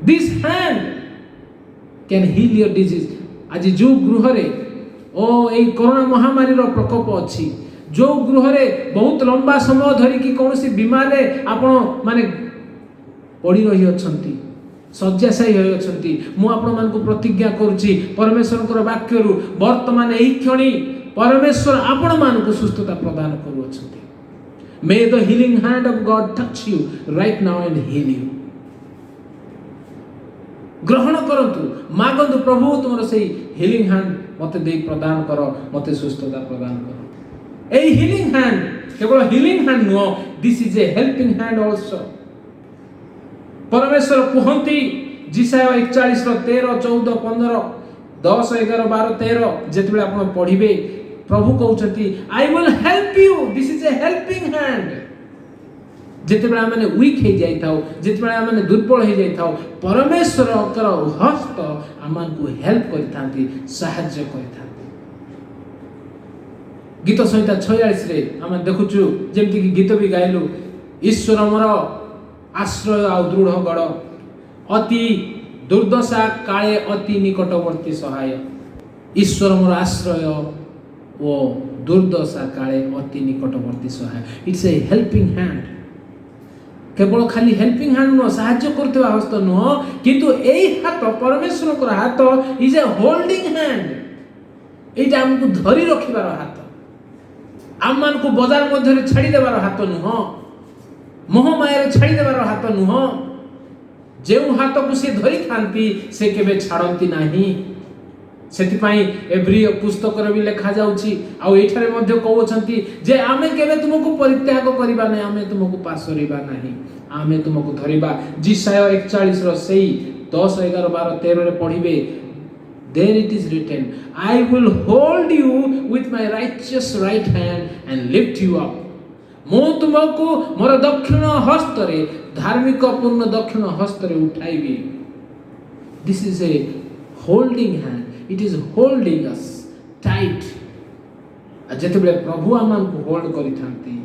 This hand can heal your disease. आज जो गृह रे एई कोरोना महामारी रो प्रकोप अछि, जो गृह रे बहुत लंबा समय धरी कि कौन बीमार आपण माने पड़ी रही अछंती, शଯ୍ୟାଶାयी होई अछंती, मु आपण मान को प्रतिज्ञा करूची परमेश्वर को वाक्य रु वर्तमान एही क्षणी परमेश्वर आपण मान को सुस्थता प्रदान करू अछंती। May the healing hand of God touch you right now and heal you. ग्रहण करंतु, मागंतु प्रभु तुमर सेही हीलिंग हैंड मते दे प्रदान करो, मते सुस्थता प्रदान करो। A healing hand, केवल healing hand नुह, this is a helping hand also। परमेश्वर कहंती जिसाया 41:13, 14, 15, 10, 11, 12, 13 जेतबेले आपण पढिबे, प्रभु कहउछंती I will help you, this is a helping hand। जेतबेले माने वीक हे जाई थाओ, जेतबेले माने दुर्बल हे जाई थाओ, परमेश्वर कर हस्त आमान को हेल्प करितांती, सहाय्य करितांती। गीत संहिता 46 रे हम देखुछु जेमति कि गीत भी गाइलु, ईश्वर मोर आश्रय आ दृढ़ गढ़, अति दुर्दशा काले अति निकटवर्ती सहाय। ईश्वर मोर आश्रय ओ दुर्दशा काले अति निकटवर्ती सहाय। It's a helping hand. केवल खाली हेल्पिंग हैंड नुह, साहाय्य करथिबा हस्त नुह, किंतु एई हाथ परमेश्वर को हाथ इज ए होल्डिंग हैंड। এইটা ଆମକୁ ଧରି ରଖିବାର ହାତ, ଆମମାନଙ୍କୁ ବଜାର ମଧ୍ୟରେ ଛାଡ଼ିଦେବାର ହାତ ନୁହଁ, ମୋହମାୟାରେ ଛାଡ଼ିଦେବାର ହାତ ନୁହଁ। ଯେଉଁ ହାତକୁ ସେ ଧରିଥାନ୍ତି ସେ କେବେ ଛାଡ଼ନ୍ତି ନାହିଁ। ସେଥିପାଇଁ ଏବ୍ରୀ ପୁସ୍ତକରେ ବି ଲେଖାଯାଉଛି, ଆଉ ଏଇଠାରେ ମଧ୍ୟ କହୁଛନ୍ତି ଯେ ଆମେ କେବେ ତୁମକୁ ପରିତ୍ୟାଗ କରିବା ନାହିଁ, ଆମେ ତୁମକୁ ପାସରିବା ନାହିଁ, ଆମେ ତୁମକୁ ଧରିବା। ଜିସାୟ 41ର ସେଇ 10, 11, 12, 13ରେ ପଢ଼ିବେ, there it is written, I will hold you with my righteous right hand and lift you up. ମୁଁ ତୁମକୁ ମୋର ଦକ୍ଷିଣ ହସ୍ତରେ, ଧାର୍ମିକ ପୂର୍ଣ୍ଣ ଦକ୍ଷିଣ ହସ୍ତରେ ଉଠାଇବି। This is a holding hand. It is holding us tight. ଯେତେବେଳେ ପ୍ରଭୁ ଆମମାନଙ୍କୁ ହୋଲ୍ଡ କରିଥାନ୍ତି,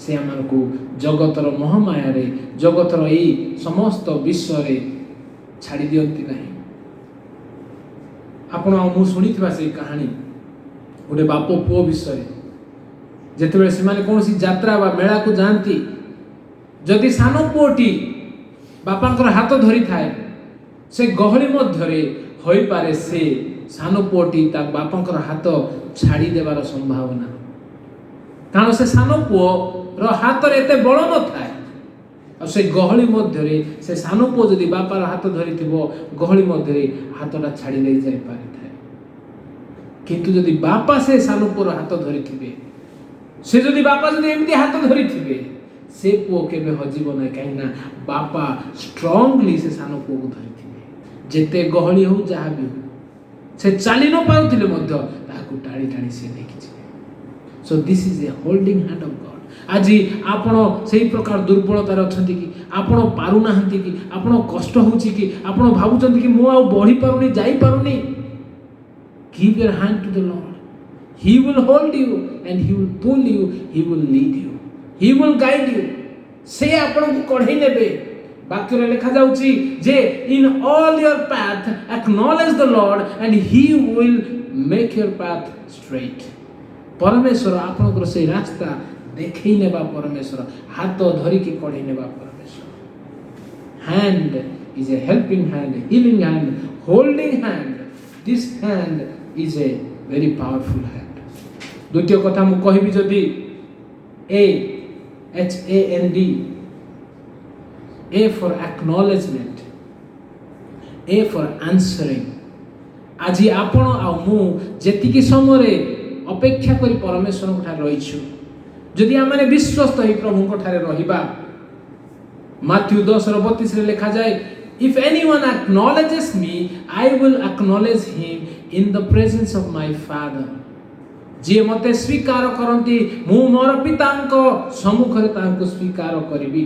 ସେ ଆମମାନଙ୍କୁ ଜଗତର ମୋହମାୟାରେ, ଜଗତର ଏଇ ସମସ୍ତ ବିଷୟରେ ଛାଡ଼ି ଦିଅନ୍ତି ନାହିଁ। ଆପଣ ଆଉ ମୁଁ ଶୁଣିଥିବା ସେଇ କାହାଣୀ ଗୋଟେ ବାପ ପୁଅ ବିଷୟରେ। ଯେତେବେଳେ ସେମାନେ କୌଣସି ଯାତ୍ରା ବା ମେଳାକୁ ଯାଆନ୍ତି, ଯଦି ସାନ ପୁଅଟି ବାପାଙ୍କର ହାତ ଧରିଥାଏ, ସେ ଗହଳି ମଧ୍ୟରେ ହୋଇପାରେ ସେ ସାନ ପୁଅଟି ତା ବାପାଙ୍କର ହାତ ଛାଡ଼ି ଦେବାର ସମ୍ଭାବନା, କାରଣ ସେ ସାନ ପୁଅର ହାତରେ ଏତେ ବଳ ନଥାଏ। ଆଉ ସେ ଗହଳି ମଧ୍ୟରେ ସେ ସାନ ପୁଅ ଯଦି ବାପାର ହାତ ଧରିଥିବ, ଗହଳି ମଧ୍ୟରେ ହାତଟା ଛାଡ଼ି ଦେଇ ଯାଇପାରିଥାଏ। କିନ୍ତୁ ଯଦି ବାପା ସେ ସାନ ପୁଅର ହାତ ଧରିଥିବେ, ସେ ଯଦି ବାପା ଯଦି ଏମିତି ହାତ ଧରିଥିବେ, ସେ ପୁଅ କେବେ ହଜିବ ନାହିଁ, କାହିଁକିନା ବାପା ଷ୍ଟ୍ରଙ୍ଗଲି ସେ ସାନ ପୁଅକୁ ଧରିଥିବେ। ଯେତେ ଗହଳି ହଉ, ଯାହା ବି ହଉ, ସେ ଚାଲି ନ ପାରୁଥିଲେ ମଧ୍ୟ ତାହାକୁ ଟାଣି ଟାଣି ସେ ନେଇକି ଯିବେ। So this is a holding hand of ଗଡ୍। ଆଜି ଆପଣ ସେଇ ପ୍ରକାର ଦୁର୍ବଳତାରେ ଅଛନ୍ତି କି? ଆପଣ ପାରୁନାହାନ୍ତି କି? ଆପଣ କଷ୍ଟ ହେଉଛି କି? ଆପଣ ଭାବୁଛନ୍ତି କି ମୁଁ ଆଉ ବଢ଼ିପାରୁନି, ଯାଇପାରୁନି? Give your hand to the Lord. He will hold you and He will pull you. He will lead you. He will guide you. ସେ ଆପଣଙ୍କୁ କଢ଼େଇ ନେବେ। ବାକ୍ୟରେ ଲେଖାଯାଉଛି ଯେ in all your path acknowledge the Lord and He will make your path straight. ପରମେଶ୍ୱର ଆପଣଙ୍କର ସେଇ ରାସ୍ତା ଦେଖେଇ ନେବା ପରମେଶ୍ୱର, ହାତ ଧରିକି କଢ଼େଇ ନେବା ପରମେଶ୍ୱର। Hand is a helping hand, healing hand, holding hand. This hand is a very powerful hand. ଦ୍ୱିତୀୟ କଥା ମୁଁ କହିବି, ଯଦି HAND, A for acknowledgement, A for answering. ଆଜି ଆପଣ ଆଉ ମୁଁ ଯେତିକି ସମୟରେ ଅପେକ୍ଷା କରି ପରମେଶ୍ୱରଙ୍କ ଠାରେ ରହିଛୁ, ଯଦି ଆମେ ବିଶ୍ୱସ୍ତ ହୋଇ ପ୍ରଭୁଙ୍କ ଠାରେ ରହିବା, Matthew 10:32ରେ ଲେଖାଯାଏ, if anyone acknowledges me, I will acknowledge him in the presence of my Father. ଯିଏ ମୋତେ ସ୍ୱୀକାର କରନ୍ତି, ମୁଁ ମୋର ପିତାଙ୍କ ସମ୍ମୁଖରେ ତାଙ୍କୁ ସ୍ୱୀକାର କରିବି।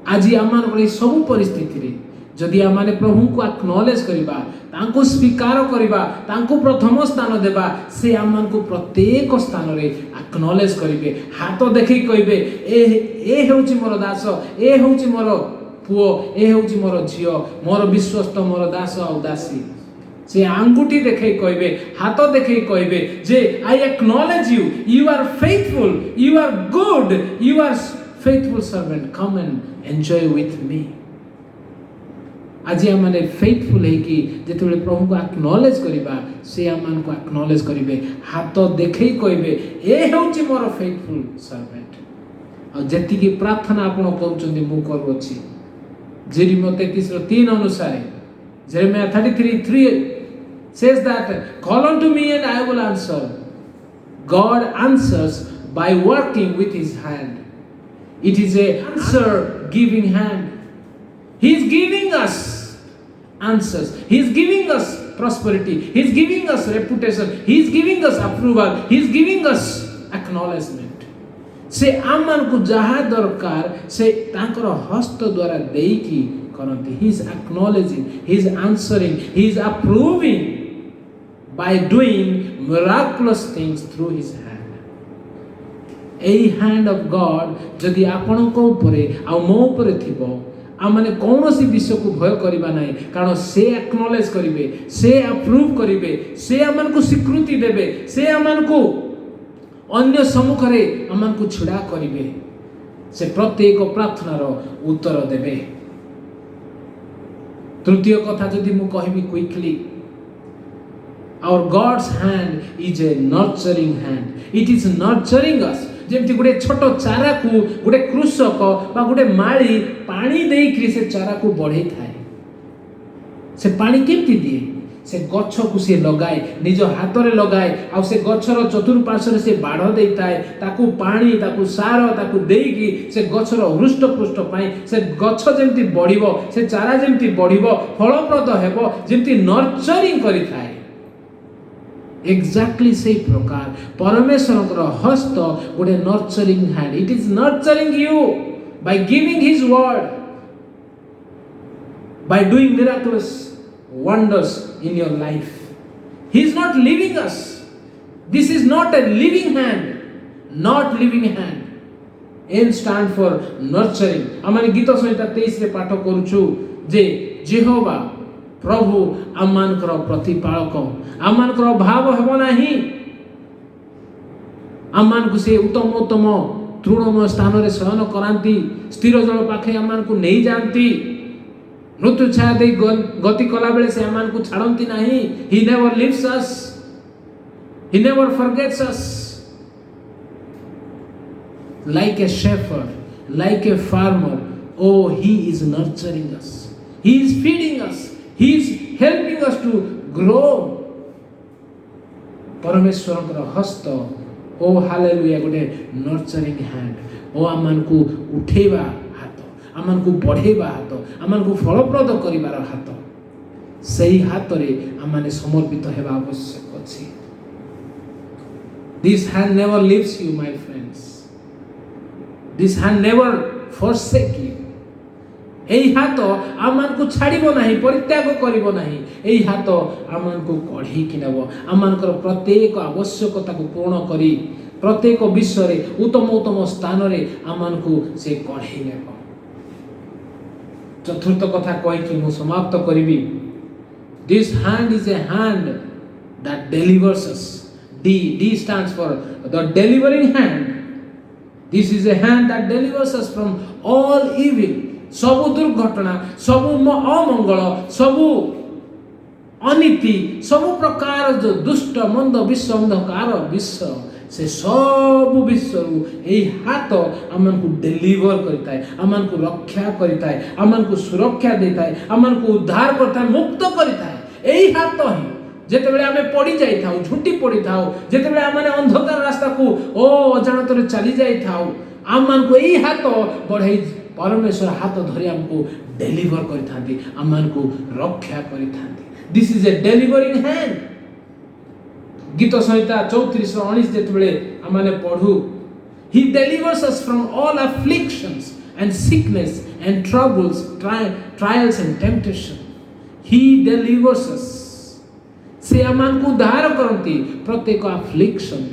ଆଜି ଆମମାନଙ୍କର ଏହି ସବୁ ପରିସ୍ଥିତିରେ ଯଦି ଆମେ ପ୍ରଭୁଙ୍କୁ ଆକ୍ନଲେଜ୍ କରିବା, ତାଙ୍କୁ ସ୍ୱୀକାର କରିବା, ତାଙ୍କୁ ପ୍ରଥମ ସ୍ଥାନ ଦେବା, ସେ ଆମମାନଙ୍କୁ ପ୍ରତ୍ୟେକ ସ୍ଥାନରେ ଆକ୍ନଲେଜ୍ କରିବେ। ହାତ ଦେଖେଇ କହିବେ, ଏ ହେଉଛି ମୋର ଦାସ, ଏ ହେଉଛି ମୋର ପୁଅ, ଏ ହେଉଛି ମୋର ଝିଅ, ମୋର ବିଶ୍ୱସ୍ତ, ମୋର ଦାସ ଆଉ ଦାସୀ। ସେ ଆଙ୍ଗୁଠି ଦେଖେଇ କହିବେ, ହାତ ଦେଖେଇ କହିବେ ଯେ I acknowledge you, you are faithful, you are good, you are faithful servant, come and enjoy with me. ଆଜି ଆମେ ଫେଥଫୁଲ୍ ହେଇକି ଯେତେବେଳେ ପ୍ରଭୁଙ୍କୁ ଆକ୍ନଲେଜ୍ କରିବା, ସେ ଆମମାନଙ୍କୁ ଆକ୍ନଲେଜ୍ କରିବେ, ହାତ ଦେଖେଇ କହିବେ, ଏ ହେଉଛି ମୋର ଫେଥଫୁଲ୍ ସର୍ଭେଣ୍ଟ। ଆଉ ଯେତିକି ପ୍ରାର୍ଥନା ଆପଣ କରୁଛନ୍ତି ମୁଁ କରୁଅଛି, ଯେରେମିୟା 33:3 ଅନୁସାରେ, Jeremiah 33:3 says that call unto me and I will answer. God answers by working with his hand. It is a answer giving hand. He is giving us answers. He is giving us prosperity. He is giving us reputation. He is giving us approval. He is giving us acknowledgement. से आमन को जहाँ दरकार से तांकर हस्त द्वारा देकी करते. He is acknowledging. He is answering. He is approving by doing miraculous things through his hand. এই হ্যান্ড অফ গড যদি ଆପଣଙ୍କ ଉପରେ ଆଉ ମୋ ଉପରେ ଥିବ, ଆମମାନେ କୌଣସି ବିଷୟକୁ ଭୟ କରିବା ନାହିଁ, କାରଣ ସେ ଆକ୍ନଲେଜ୍ କରିବେ, ସେ ଆପ୍ରୁଭ୍ କରିବେ, ସେ ଆମମାନଙ୍କୁ ସ୍ୱୀକୃତି ଦେବେ, ସେ ଆମମାନଙ୍କୁ ଅନ୍ୟ ସମ୍ମୁଖରେ ଆମମାନଙ୍କୁ ଛିଡ଼ା କରିବେ, ସେ ପ୍ରତ୍ୟେକ ପ୍ରାର୍ଥନାର ଉତ୍ତର ଦେବେ। ତୃତୀୟ କଥା ଯଦି ମୁଁ କହିବି quickly, Our God's hand is a nurturing hand. It is nurturing us. ଯେମିତି ଗୋଟେ ଛୋଟ ଚାରାକୁ ଗୋଟେ କୃଷକ ବା ଗୋଟେ ମାଳି ପାଣି ଦେଇକି ସେ ଚାରାକୁ ବଢ଼େଇଥାଏ। ସେ ପାଣି କେମିତି ଦିଏ? ସେ ଗଛକୁ ସେ ଲଗାଏ, ନିଜ ହାତରେ ଲଗାଏ, ଆଉ ସେ ଗଛର ଚତୁଃପାର୍ଶ୍ୱରେ ସେ ବାଡ଼ ଦେଇଥାଏ, ତାକୁ ପାଣି, ତାକୁ ସାର, ତାକୁ ଦେଇକି ସେ ଗଛର ହୃଷ୍ଟପୃଷ୍ଟ ପାଇଁ ସେ ଗଛ ଯେମିତି ବଢ଼ିବ, ସେ ଚାରା ଯେମିତି ବଢ଼ିବ, ଫଳପ୍ରଦ ହେବ, ଯେମିତି ନର୍ଚରିଂ କରିଥାଏ। Exactly ସେଇ ପ୍ରକାର ପରମେଶ୍ୱରଙ୍କର ହସ୍ତ ଗୋଟେ nurturing hand. It is nurturing you by giving his word, by doing miraculous wonders in your life. He is not leaving us. This is not a living hand, not living hand. N stand for nurturing. आमाने गीत संहिता 23 रे पाठ करूछु जे जेहोवा प्रभु आमानकर प्रतिपालक, आमानकर भाव हेबो नाही, आमानकु से उत्तम उत्तम तृणमय स्थान रे शयन करांती, स्थिर जल पाखे आमानकु नहीं जानती, मृत्यु छाया दे गति कला बेले से आमानकु छाड़ंती नाही. He never leaves us, he never forgets us. Like a shepherd, like a farmer, oh, he is nurturing us, he is feeding us, he is helping us to grow. परमेश्वरଙ୍କର हस्त, ओ हालेलुया, गोटे नर्चरिंग हैंड. ओ आमानकु उठेबा हाथ, आमानकु बढ़ेबा हाथ, आमानकु फलप्रद करिबार हाथ, सेही हातरे आमाने समर्पित हेबा आवश्यक अछि. This hand never leaves you, my friends. This hand never forsake you. এই হাত আমানকু ছাড়িব ନାହିଁ, ପରିତ୍ୟାଗ କରିବ ନାହିଁ. এই ହାତ ଆମମାନଙ୍କୁ କଢ଼େଇକି ନେବ, ଆମମାନଙ୍କର ପ୍ରତ୍ୟେକ ଆବଶ୍ୟକତାକୁ ପୂରଣ କରି ପ୍ରତ୍ୟେକ ବିଷୟରେ ଉତ୍ତମ ଉତ୍ତମ ସ୍ଥାନରେ ଆମମାନଙ୍କୁ ସେ କଢ଼େଇ ନେବ. ଚତୁର୍ଥ କଥା କହିକି ମୁଁ ସମାପ୍ତ କରିବି. This hand is a hand that delivers us. D stands for the delivering hand. This is a hand that delivers us from all evil. ସବୁ ଦୁର୍ଘଟଣା, ସବୁ ଅମଙ୍ଗଳ, ସବୁ ଅନୀତି, ସବୁ ପ୍ରକାର ଯୋଉ ଦୁଷ୍ଟ ମନ୍ଦ ବିଶ୍ୱ, ଅନ୍ଧକାର ବିଶ୍ୱ, ସେ ସବୁ ବିଶ୍ୱରୁ ଏହି ହାତ ଆମମାନଙ୍କୁ ଡେଲିଭର କରିଥାଏ, ଆମମାନଙ୍କୁ ରକ୍ଷା କରିଥାଏ, ଆମମାନଙ୍କୁ ସୁରକ୍ଷା ଦେଇଥାଏ, ଆମମାନଙ୍କୁ ଉଦ୍ଧାର କରିଥାଏ, ମୁକ୍ତ କରିଥାଏ. ଏହି ହାତ ହିଁ ଯେତେବେଳେ ଆମେ ପଡ଼ି ଯାଇଥାଉ, ଝୁଣ୍ଟି ପଡ଼ିଥାଉ, ଯେତେବେଳେ ଆମେ ଅନ୍ଧକାର ରାସ୍ତାକୁ ଅଜାଣତରେ ଚାଲି ଯାଇଥାଉ, ଆମମାନଙ୍କୁ ଏହି ହାତ ବଢ଼େଇ परमेश्वर हाथ धरी हमको डेलीवर करिथांती, हमको रक्षा करिथांती. This is a delivering hand. गीत संहिता 34:19 जेतबेले हमने पढू, he delivers us from all afflictions and sickness and troubles, trials and temptation. He delivers us. से हमको उद्धार करती प्रत्येक affliction,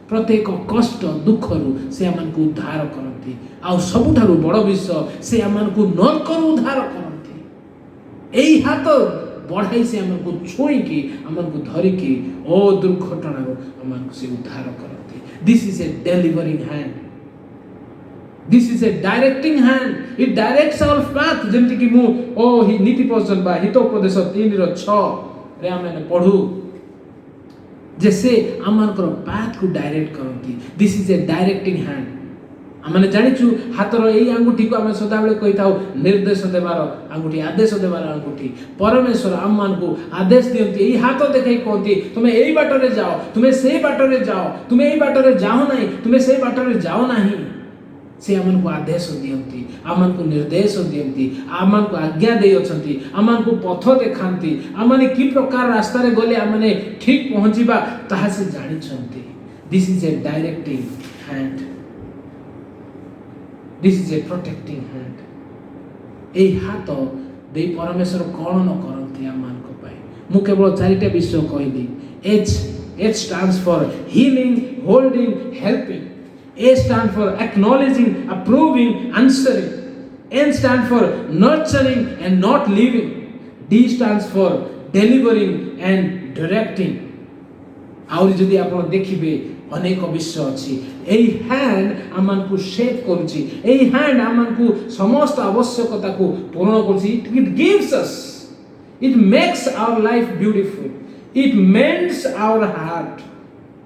प्रत्येक कष्ट दुख रु से हमको उद्धार करती. आ सबुठारु बड़ विषय, से हमको नरकरु उद्धार करती. एई हाथ बढ़ाई से हमको छुईकी हमको धरिकी ओ दुर्घटना हमको से उद्धार करती. This is a delivering hand. This is a directing hand. It directs our path. जेमति कि मु नीति वचन बा हितोपदेश 3:6 रे हमने पढू जैसे आमनकर पाथ को डायरेक्ट करती. This is a directing hand. आमने जानिछु हाथर एई अंगुठी को आमे सदा बेले कहिताउ निर्देश देबार अंगुठी, आदेश देबार अंगुठी. परमेश्वर आमन को आदेश दियंती, एई हाथ देखै कहती तुमे एई बाटरे जाओ, तुमे सेई बाटरे जाओ, तुमे एई बाटरे जाओ नाही, तुमे सेई बाटरे जाओ नाही. से आमन को आदेश दियंती, आमन को निर्देश दियंती, आमन को आज्ञा दे अछंती, आमन को पथ देखांती, आमने की प्रकार रास्ता रे गले आमने ठीक पहुंचीबा ताहा से जानि छंती. This is a directing hand. This is a protecting hand. ए हाथ दे परमेश्वर कोन न करंती आमन को पाए. मु केवल चारिटा विषय कहली. H stands for healing, holding, helping. A stands for acknowledging, approving, answering. N stands for nurturing and not leaving. D stands for delivering and directing. आउरी जदि आपण देखिबे अनेक विषय अछि. एई हैंड आमनकु शेप करूची, एई हैंड आमनकु समस्त आवश्यकता को पूर्ण करूची. It gives us, it makes our life beautiful. It mends our heart.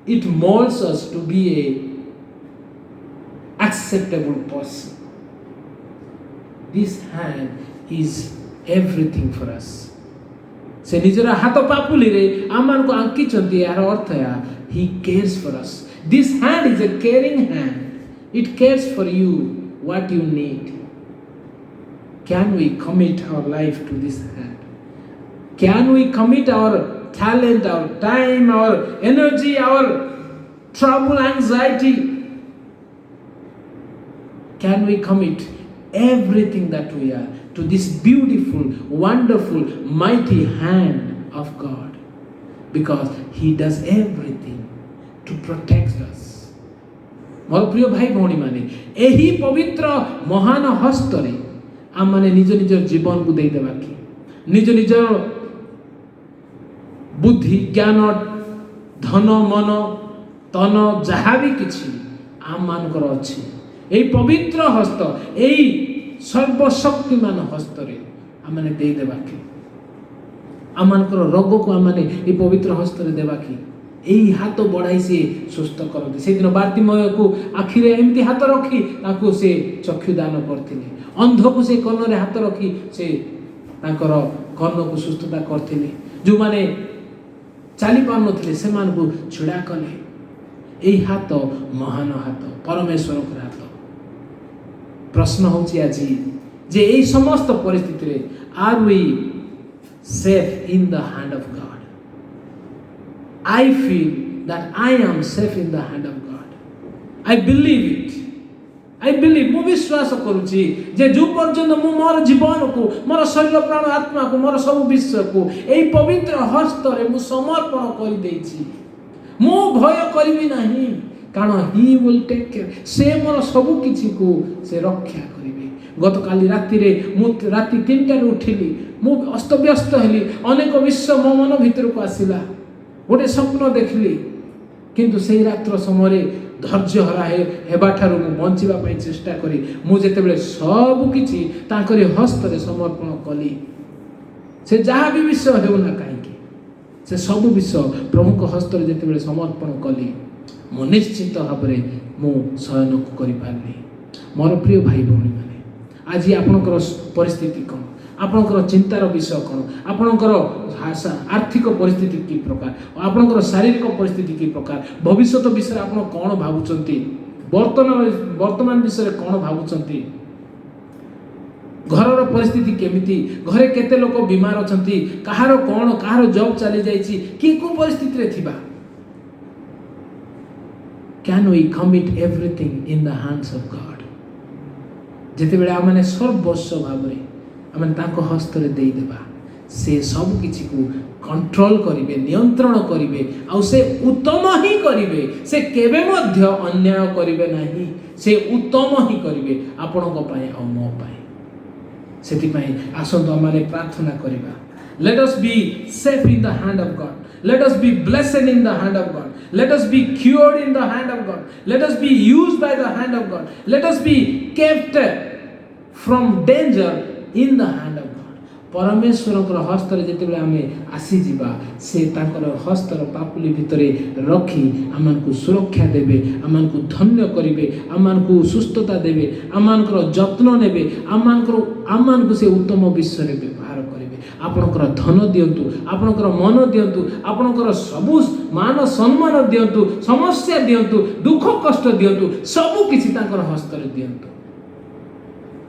It molds us to be a acceptable person. This hand is everything for us. से निजर हाथ पापुली रे आमान को आंकी चंती यार अर्थ या he cares for us. This hand is a caring hand. It cares for you what you need. Can we commit our life to this hand? Can we commit our talent, our time, our energy, our trouble, anxiety? Can we commit everything that we are to this beautiful, wonderful, mighty hand of God? Because He does everything to protect us. मोर प्रिय भाई भौणी माने एही पवित्र महान हस्तरे आम माने निज निज जीवन को दे देबा कि निज निज बुद्धि ज्ञान धन मन तन जहाँ भी किछि आम मानकर अछि एही पवित्र हस्त एही सर्वशक्तिमान हस्तरे आम माने दे देबा कि आम मानकर रोग को आम माने एही पवित्र हस्तरे देबा कि एही हाथ बढ़ाई से सुस्थ करते से दिन बार्तिमय को आखिरे एमती हाथ रखी ताको से चक्षु दान करथिले अंध को से कर्ण रे हाथ रखी से ताकर कर्ण को सुस्थता करथिले जो माने चाली पान नथिले से मान को छुड़ा कले एही हाथ महान हाथ परमेश्वर को हाथ प्रश्न होची आजी जे एही समस्त परिस्थिति रे are we safe in the hand of God I feel that I am safe in the hand of God. I believe it. I believe मु विश्वास करूची जे जो पर्यंत मु मोर जीवन को मोर शरीर प्राण आत्मा को मोर सब विश्व को एई पवित्र हस्त रे मु समर्पण कर देछि मु भय करबी नाही कारण ही विल टेक केयर से मोर सब किछि को से रक्षा करिवे गत काली राति रे मु राति 3टा रे उठिली मु अस्त व्यस्त हेली अनेक विश्व मो मन भीतर को आसिला गोटे स्वप्न देखली किंतु से रात्र समय धैर्य हरा हेबा ठारू मु बंचिबा पई चेष्टा करी मु जेतेबेले सब किछि तांकरी हस्त रे समर्पण कली से जहाँ भी विषय हेउ ना काईकी से सब विषय प्रभु को हस्त रे जेतेबेले समर्पण कली मु निश्चित भाबरे मु शयन को करि पारली मोर प्रिय भाई भौणी माने आज आपनकर परिस्थिति कोन आपनकर चिंतार विषय कौन आपनकर आर्थिक परिस्थिति की प्रकार आपनकर शारीरिक परिस्थिति की प्रकार भविष्य विषय आप कौन भावुचंती वर्तमान विषय कौन भावुचंती घर परिस्थिति केमिति घरे केते लोक बीमार अछंती कहार कौन कहार जॉब चली जाइछि कि को परिस्थिति रे थिबा can we commit everything in the hands of God जेते बेले आ माने सर्वस्व भाबरे आम ताको हस्त रे दे देबा से सब किछि को कंट्रोल करिवे नियंत्रण करिवे आ से उत्तम ही करिवे से केबे मध्य अन्याय करिवे नाही से उत्तम ही करिवे आपन को पाए आ मो पाए सेति पाए आसंत माने प्रार्थना करिबा let us be safe in the hand of God let us be blessed in the hand of God let us be cured in the hand of God let us be used by the hand of God let us be kept from danger in the hand of God परमेश्वर हस्त रे जेतेबेले आमे आसी जिबा से ताकर हस्तर पापुली भितरे रखी आमान को सुरक्षा देबे आमान को धन्य करिवे आमान को सुस्थता देबे आमान को जत्न नेबे आमान को से उत्तम विषय रे व्यवहार करिवे आपनकर धन दियंतु आपनकर मन दियंतु आपनकर सबु मान सम्मान दियंतु समस्या दियंतु दुख कष्ट दियंतु सब किछि ताकर हस्त रे दियंतु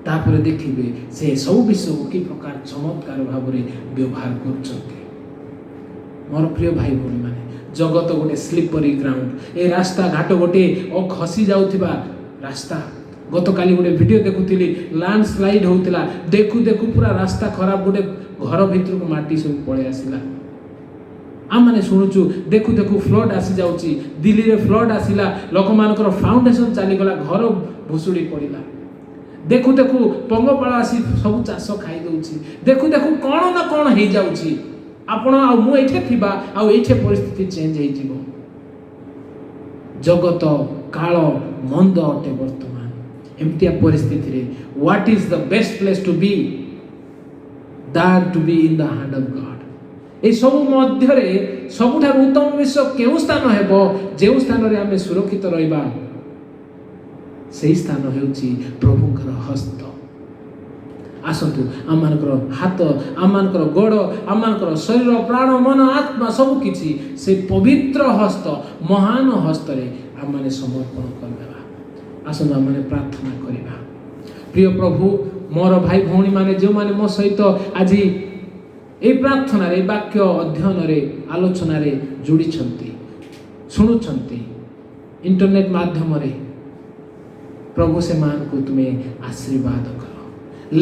तापर देखिबे से सब विषय कि प्रकार चमत्कार भाव रे व्यवहार करछथि मोर प्रिय भाई भौणी माने जगत गोटे स्लीपरी ग्राउंड ए रास्ता घाट गोटे खसी जाउथिबा रास्ता गत काली गोटे वीडियो देखुथिली लैंड स्लाइड होउतिला देखु देखु पूरा रास्ता खराब गोटे घर भीतर को माटी सब पळे आसिला आम माने सुनुचु देखु देखु फ्लड आसी जाउची दिल्ली रे फ्लड आसिला लोक मानकर फाउंडेशन चाली गला घर भुसुडी पड़िला देखु देखु पंगपाଳ आसी सब चाष खाई दउची देखु देखु कोन ना कोन हे जाउची आपण आ मु एठे थिबा आ एठे परिस्थिति चेंज हे जिवो जगत काल मंद अटे वर्तमान एमतिया परिस्थिति रे what is the best place to be that to be in the hand of God এই ସବୁ ମଧ୍ୟରେ ସବୁଠାରୁ ଉତ୍ତମ ବିଷୟ କେଉଁ ସ୍ଥାନ ହେବ ଯେଉଁ ସ୍ଥାନରେ ଆମେ ସୁରକ୍ଷିତ ରହିବା ସେହି ସ୍ଥାନ ହେଉଛି ପ୍ରଭୁଙ୍କର ହସ୍ତ। ଆସନ୍ତୁ ଆମମାନଙ୍କର ହାତ, ଆମମାନଙ୍କର ଗୋଡ଼, ଆମମାନଙ୍କର ଶରୀର, ପ୍ରାଣ, ମନ, ଆତ୍ମା ସବୁକିଛି ସେ ପବିତ୍ର ହସ୍ତ, ମହାନ ହସ୍ତରେ ଆମମାନେ ସମର୍ପଣ କରିଦେବା। ଆସନ୍ତୁ ଆମମାନେ ପ୍ରାର୍ଥନା କରିବା। ପ୍ରିୟ ପ୍ରଭୁ, ମୋର ଭାଇ ଭଉଣୀମାନେ ଯେଉଁମାନେ ମୋ ସହିତ ଆଜି এই ପ୍ରାର୍ଥନାରେ, ବାକ୍ୟ ଅଧ୍ୟୟନରେ, ଆଲୋଚନାରେ ଯୋଡ଼ିଛନ୍ତି, ଶୁଣୁଛନ୍ତି ଇଣ୍ଟରନେଟ୍ ମାଧ୍ୟମରେ, ପ୍ରଭୁ ସେମାନଙ୍କୁ ତୁମେ ଆଶୀର୍ବାଦ କର।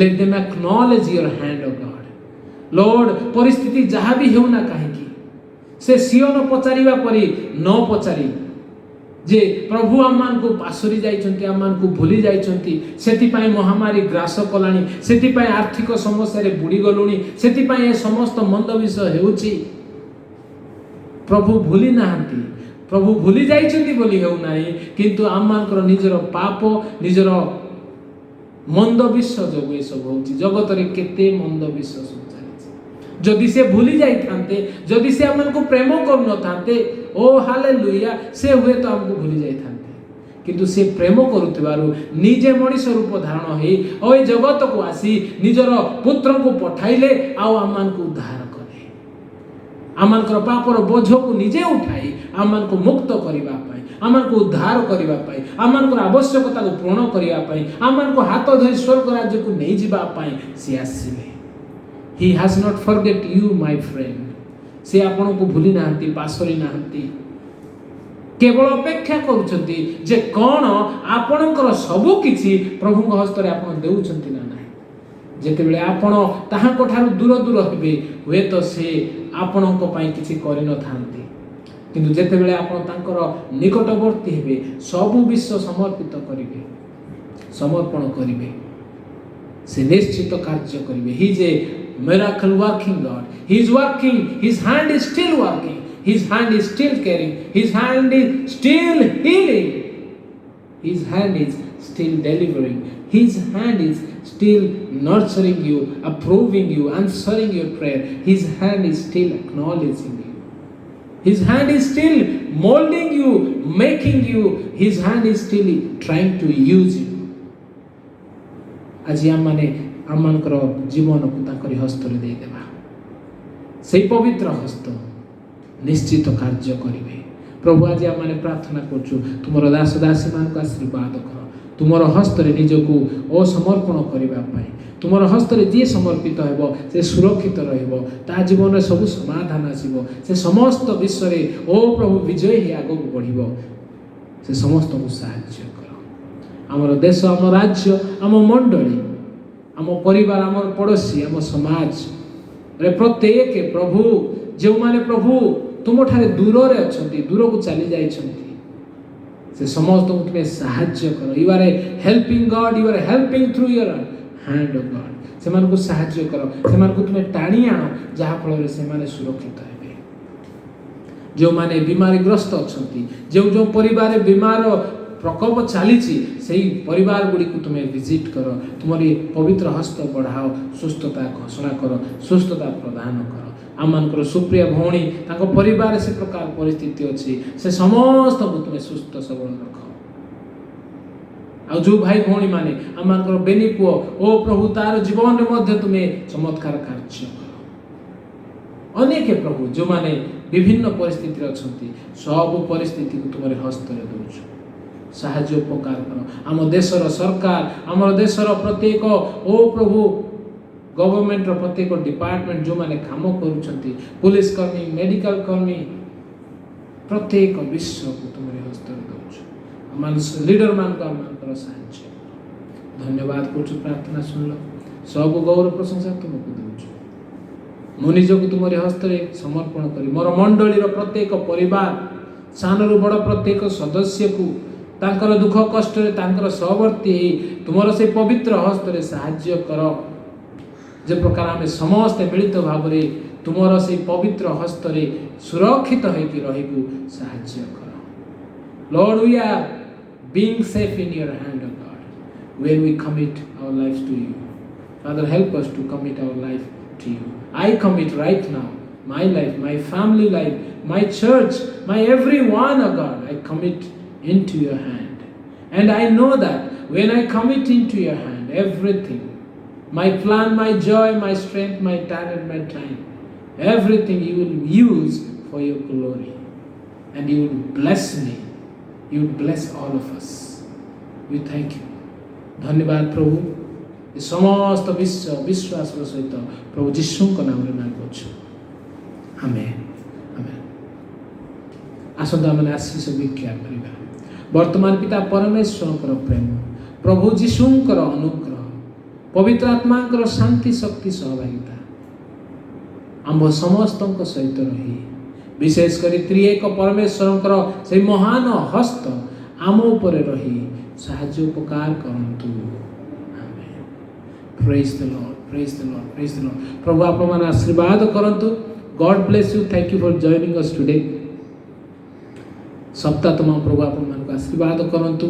Let them acknowledge your hand, O God. Lord, ପରିସ୍ଥିତି ଯାହା ବି ହେଉନା କାହିଁକି, ସେ ସିଓନ ପଚାରିବା ପରି ନ ପଚାରି ଯେ ପ୍ରଭୁ ଆମମାନଙ୍କୁ ପାଶୋରି ଯାଇଛନ୍ତି, ଆମମାନଙ୍କୁ ଭୁଲି ଯାଇଛନ୍ତି, ସେଥିପାଇଁ ମହାମାରୀ ଗ୍ରାସ କଲାଣି, ସେଥିପାଇଁ ଆର୍ଥିକ ସମସ୍ୟାରେ ବୁଡ଼ିଗଲୁଣି, ସେଥିପାଇଁ ଏ ସମସ୍ତ ମନ୍ଦ ବିଷୟ ହେଉଛି। ପ୍ରଭୁ ଭୁଲି ନାହାନ୍ତି, ପ୍ରଭୁ ଭୁଲି ଯାଇଛନ୍ତି ବୋଲି ହେଉନାହିଁ, କିନ୍ତୁ ଆମମାନଙ୍କର ନିଜର ପାପ, ନିଜର ମନ୍ଦ ବିଷୟ ଯୋଗୁଁ ଏସବୁ ହେଉଛି। ଜଗତରେ କେତେ ମନ୍ଦ ବିଷୟ ସବୁ ଚାଲିଛି। ଯଦି ସେ ଭୁଲି ଯାଇଥାନ୍ତେ, ଯଦି ସେ ଆମମାନଙ୍କୁ ପ୍ରେମ କରୁନଥାନ୍ତେ, ଓ ହାଲେଲୁୟା, ସେ ହୁଏତ ଆମକୁ ଭୁଲି ଯାଇଥାନ୍ତେ। କିନ୍ତୁ ସେ ପ୍ରେମ କରୁଥିବାରୁ ନିଜେ ମଣିଷ ରୂପ ଧାରଣ ହେଇ ଓ ଏ ଜଗତକୁ ଆସି ନିଜର ପୁତ୍ରଙ୍କୁ ପଠାଇଲେ, ଆଉ ଆମମାନଙ୍କୁ ଉଦ୍ଧାର କଲେ। ଆମମାନଙ୍କର ପାପର ବୋଝକୁ ନିଜେ ଉଠାଇ ଆମମାନଙ୍କୁ ମୁକ୍ତ କରିବା ପାଇଁ, ଆମମାନଙ୍କୁ ଉଦ୍ଧାର କରିବା ପାଇଁ, ଆମମାନଙ୍କର ଆବଶ୍ୟକତାକୁ ପୂରଣ କରିବା ପାଇଁ, ଆମମାନଙ୍କୁ ହାତ ଧରି ସ୍ୱର୍ଗ ରାଜ୍ୟକୁ ନେଇଯିବା ପାଇଁ ସେ ଆସିଲେ। He has not forget you, my friend. ସେ ଆପଣଙ୍କୁ ଭୁଲି ନାହାନ୍ତି, ପାଶୋରି ନାହାନ୍ତି, କେବଳ ଅପେକ୍ଷା କରୁଛନ୍ତି ଯେ କ'ଣ ଆପଣଙ୍କର ସବୁ କିଛି ପ୍ରଭୁଙ୍କ ହସ୍ତରେ ଆପଣ ଦେଉଛନ୍ତି ନା ନାହିଁ। ଯେତେବେଳେ ଆପଣ ତାହାଙ୍କ ଠାରୁ ଦୂର ଦୂର ହେବେ, ହୁଏତ ସେ ଆପଣଙ୍କ ପାଇଁ କିଛି କରିନଥାନ୍ତି, କିନ୍ତୁ ଯେତେବେଳେ ଆପଣ ତାଙ୍କର ନିକଟବର୍ତ୍ତୀ ହେବେ, ସବୁ ବିଷୟ ସମର୍ପିତ କରିବେ, ସମର୍ପଣ କରିବେ, ସେ ନିଶ୍ଚିତ କାର୍ଯ୍ୟ କରିବେ। He is a miracle working God. He is working. His hand is still working. His hand is still caring. His hand is still healing. His hand is still delivering. His hand is still nurturing you, approving you, answering your prayer. His hand is still acknowledging you. His hand is still molding you, making you. His hand is still trying to use you. ଆଜି ଆମମାନଙ୍କର ଜୀବନକୁ ତାଙ୍କରି ହସ୍ତରେ ଦେଇଦେବା। ସେଇ ପବିତ୍ର ହସ୍ତ ନିଶ୍ଚିତ କାର୍ଯ୍ୟ କରିବେ। ପ୍ରଭୁ, ଆଜି ଆମମାନେ ପ୍ରାର୍ଥନା କରୁଛୁ, ତୁମର ଦାସ ଦାସୀମାନଙ୍କୁ ଆଶୀର୍ବାଦ କର। ତୁମର ହସ୍ତରେ ନିଜକୁ ସମର୍ପଣ କରିବା ପାଇଁ, ତୁମର ହସ୍ତରେ ଯିଏ ସମର୍ପିତ ହେବ ସେ ସୁରକ୍ଷିତ ରହିବ, ତା ଜୀବନରେ ସବୁ ସମାଧାନ ଆସିବ, ସେ ସମସ୍ତ ବିଷୟରେ ପ୍ରଭୁ ବିଜୟ ହେଇ ଆଗକୁ ବଢ଼ିବ। ସେ ସମସ୍ତଙ୍କୁ ସାହାଯ୍ୟ କର। ଆମର ଦେଶ, ଆମ ରାଜ୍ୟ, ଆମ ମଣ୍ଡଳୀ, ଆମ ପରିବାର, ଆମର ପଡ଼ୋଶୀ, ଆମ ସମାଜରେ ପ୍ରତ୍ୟେକ ପ୍ରଭୁ ଯେଉଁମାନେ ପ୍ରଭୁ ତୁମଠାରେ ଦୂରରେ ଅଛନ୍ତି, ଦୂରକୁ ଚାଲି ଯାଇଛନ୍ତି, ସେ ସମସ୍ତଙ୍କୁ ତୁମେ ସାହାଯ୍ୟ କର। You are a helping God, you are helping through your hand of God. ସେମାନଙ୍କୁ ସାହାଯ୍ୟ କର, ସେମାନଙ୍କୁ ତୁମେ ଟାଣି ଆଣ, ଯାହାଫଳରେ ସେମାନେ ସୁରକ୍ଷିତ ହେବେ। ଯେଉଁମାନେ ବିମାରୀଗ୍ରସ୍ତ ଅଛନ୍ତି, ଯେଉଁ ଯେଉଁ ପରିବାରରେ ବିମାର ପ୍ରକୋପ ଚାଲିଛି, ସେହି ପରିବାର ଗୁଡ଼ିକୁ ତୁମେ ଭିଜିଟ୍ କର, ତୁମର ପବିତ୍ର ହସ୍ତ ବଢ଼ାଅ, ସୁସ୍ଥତା ଘୋଷଣା କର, ସୁସ୍ଥତା ପ୍ରଦାନ କର। ଆମମାନଙ୍କର ସୁପ୍ରିୟା ଭଉଣୀ, ତାଙ୍କ ପରିବାରରେ ସେ ପ୍ରକାର ପରିସ୍ଥିତି ଅଛି, ସେ ସମସ୍ତଙ୍କୁ ତୁମେ ସୁସ୍ଥ ସବଳ ରଖ। ଆଉ ଯେଉଁ ଭାଇ ଭଉଣୀମାନେ ଆମମାନଙ୍କର ବେନି ପୁଅ, ପ୍ରଭୁ ତାର ଜୀବନରେ ମଧ୍ୟ ତୁମେ ଚମତ୍କାର କାର୍ଯ୍ୟ କର। ଅନେକ ପ୍ରଭୁ ଯେଉଁମାନେ ବିଭିନ୍ନ ପରିସ୍ଥିତିରେ ଅଛନ୍ତି, ସବୁ ପରିସ୍ଥିତିକୁ ତୁମର ହସ୍ତରେ ଦେଉଛୁ, ସାହାଯ୍ୟ ଉପକାର କର। ଆମ ଦେଶର ସରକାର, ଆମର ଦେଶର ପ୍ରତ୍ୟେକ ପ୍ରଭୁ ଗଭର୍ଣ୍ଣମେଣ୍ଟର ପ୍ରତ୍ୟେକ ଡିପାର୍ଟମେଣ୍ଟ ଯେଉଁମାନେ କାମ କରୁଛନ୍ତି, ପୁଲିସ କର୍ମୀ, ମେଡିକାଲ କର୍ମୀ, ପ୍ରତ୍ୟେକ ବିଷୟକୁ ତୁମର ହସ୍ତରେ ଦେଉଛୁ। ଆମ ଲିଡରମାନଙ୍କୁ ଆମମାନଙ୍କର ସାହାଯ୍ୟ କର। ଧନ୍ୟବାଦ କରୁଛୁ, ପ୍ରାର୍ଥନା ଶୁଣିଲ, ସବୁ ଗୌରବ ପ୍ରଶଂସା ତୁମକୁ ଦେଉଛୁ। ମୁଁ ନିଜକୁ ତୁମରି ହସ୍ତରେ ସମର୍ପଣ କରି ମୋର ମଣ୍ଡଳୀର ପ୍ରତ୍ୟେକ ପରିବାର, ସାନରୁ ବଡ଼ ପ୍ରତ୍ୟେକ ସଦସ୍ୟକୁ ତାଙ୍କର ଦୁଃଖ କଷ୍ଟରେ ତାଙ୍କର ସହବର୍ତ୍ତୀ ହେଇ ତୁମର ସେ ପବିତ୍ର ହସ୍ତରେ ସାହାଯ୍ୟ କର। ଯେ ପ୍ରକାର ଆମେ ସମସ୍ତେ ମିଳିତ ଭାବରେ ତୁମର ସେଇ ପବିତ୍ର ହସ୍ତରେ ସୁରକ୍ଷିତ ହେଇକି ରହିବୁ, ସାହାଯ୍ୟ କର। Lord, we are being safe in your hand, O God, when we commit our lives to you. Father, help us to commit our life to you. I commit right now my life, my family life, my church, my everyone, oh God, I commit into your hand. And I know that when I commit into your hand, everything, my plan, my joy, my strength, my talent, my time, everything you will use for your glory. And you will bless me. You will bless all of us. We thank you. धन्यवाद प्रभु ये समस्त विश्वास सहित प्रभु जीशु नाम मांगुछु आमेन आमेन आसंता आमे आशीष भिक्षा करिबा वर्तमान पिता परमेश्वर प्रेम प्रभु जीशु अनुग्रह पवित्र आत्मा शांति शक्ति सहभागिता आम समस्त सहित रही विशेषकर त्रिएक परमेश्वर से महान हस्त आम उपर रही साहाय्य उपकार करंतु amen praise the Lord praise the Lord praise the Lord प्रभु आप मन आशीर्वाद करंतु God bless you thank you for joining us today सप्ताह तमाम प्रभु आप मन को आशीर्वाद करंतु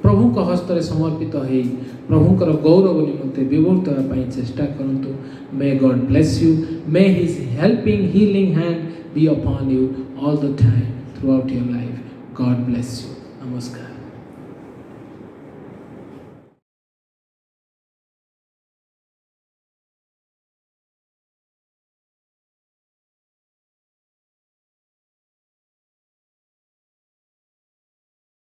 प्रभु को हस्त रे समर्पित होई प्रभु कर गौरव निमंते विवृत होय चेष्टा करंतु may God bless you may his helping healing hand be upon you all the time throughout your life. God bless you. Namaskar.